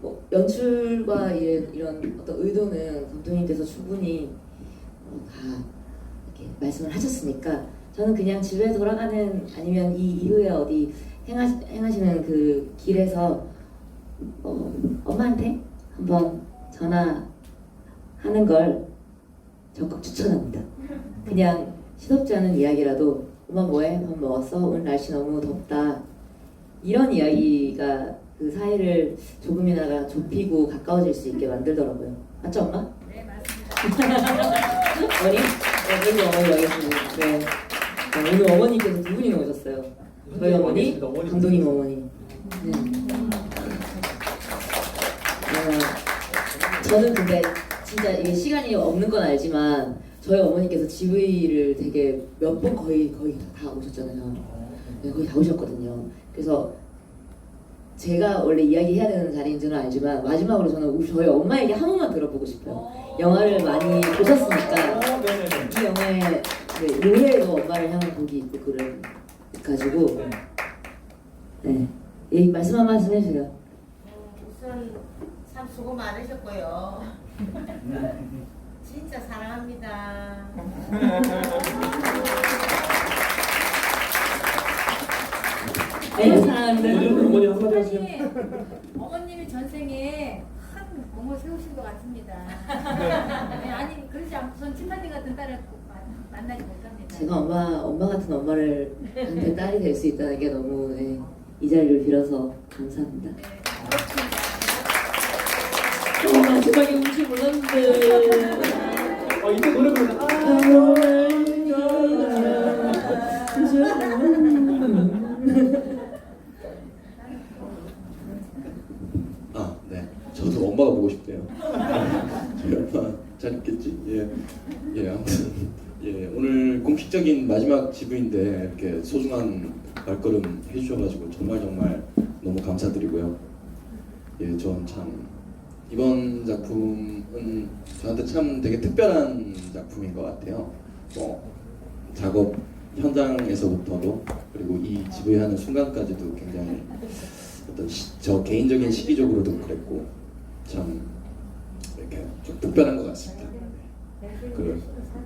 S2: 뭐 연출과 이런 어떤 의도는 감독님께서 충분히 다 이렇게 말씀을 하셨으니까 저는 그냥 집에 돌아가는 아니면 이 이후에 어디 행하시는 그 길에서 엄마한테 한번 전화하는 걸 적극 추천합니다. 그냥 시덥지 않은 이야기라도 엄마 뭐해? 밥 먹었어? 오늘 날씨 너무 덥다. 이런 이야기가 그 사이를 조금이나마 좁히고 가까워질 수 있게 만들더라고요. 맞죠, 엄마?
S7: 네, 맞습니다.
S2: 어머니? 여기 어머니 여기 있습니다. 네. 오늘 어머니께서 두 분이나 오셨어요. 저희 어머니, 감독님 어머니. 네. 저는 근데 진짜 이게 시간이 없는 건 알지만 저희 어머니께서 GV를 되게 몇 번 거의 다 오셨잖아요. 네, 거의 다 오셨거든요. 그래서 제가 원래 이야기해야 되는 자리인 줄은 알지만 마지막으로 저는 저희 엄마에게 한 번만 들어보고 싶어요. 영화를 많이 보셨으니까
S1: 네네네.
S2: 이 영화에 네, 노래에도 엄마를 향한 곡이 있고 그를 가지고 네, 이 말씀 한 말씀 해주세요.
S7: 우선 참 수고 많으셨고요. 진짜 사랑합니다.
S2: 네, 사랑합니다.
S3: 어머니 한마디 하세요.
S7: 어머님이 전생에 큰 공을 세우신 것 같습니다. 네, 아니 그러지 않고선 침반님 같은 딸을 꼭 만나지 못합니다.
S2: 제가 엄마 같은 엄마를 한테 딸이 될 수 있다는 게 너무 네, 이 자리를 빌어서 감사합니다.
S7: 네, 그렇습니다.
S2: 마지막에 울 줄 몰랐는데.
S1: 이때 노래 부르자.
S4: 아, 네. 저도 엄마가 보고 싶대요. 저희 엄마 잘 있겠지? 예. 예, 아무튼 예, 오늘 공식적인 마지막 지부인데 이렇게 소중한 발걸음 해주셔가지고 정말 너무 감사드리고요. 예, 전 참 이번 작품은 저한테 참 되게 특별한 작품인 것 같아요. 작업 현장에서부터도 그리고 이 지부하는 순간까지도 굉장히 어떤 저 개인적인 시기적으로도 그랬고 참 이렇게 좀 특별한 것 같습니다.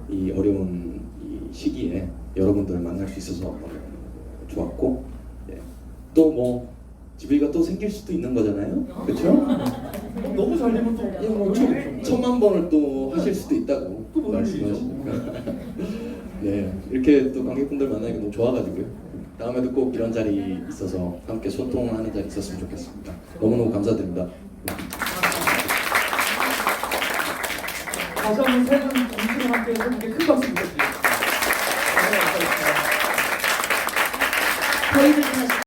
S4: 이 어려운 이 시기에 여러분들을 만날 수 있어서 좋았고 예. 또뭐 지브이가 또 생길 수도 있는 거잖아요, 그렇죠?
S1: 너무 잘 되면 또
S4: 예, 뭐 1000만 번을 또 하실 수도 있다고
S1: 또 뭔
S4: 말씀하시니까 네 이렇게 또 관객분들 만나니까 너무 좋아가지고요. 다음에도 꼭 이런 자리 있어서 함께 소통하는 자리 있었으면 좋겠습니다. 너무너무 감사드립니다.
S1: 다시 한번 세분 동시에 함께 해서 함께 큰 박수 부탁드립니다.
S2: 저희들 다시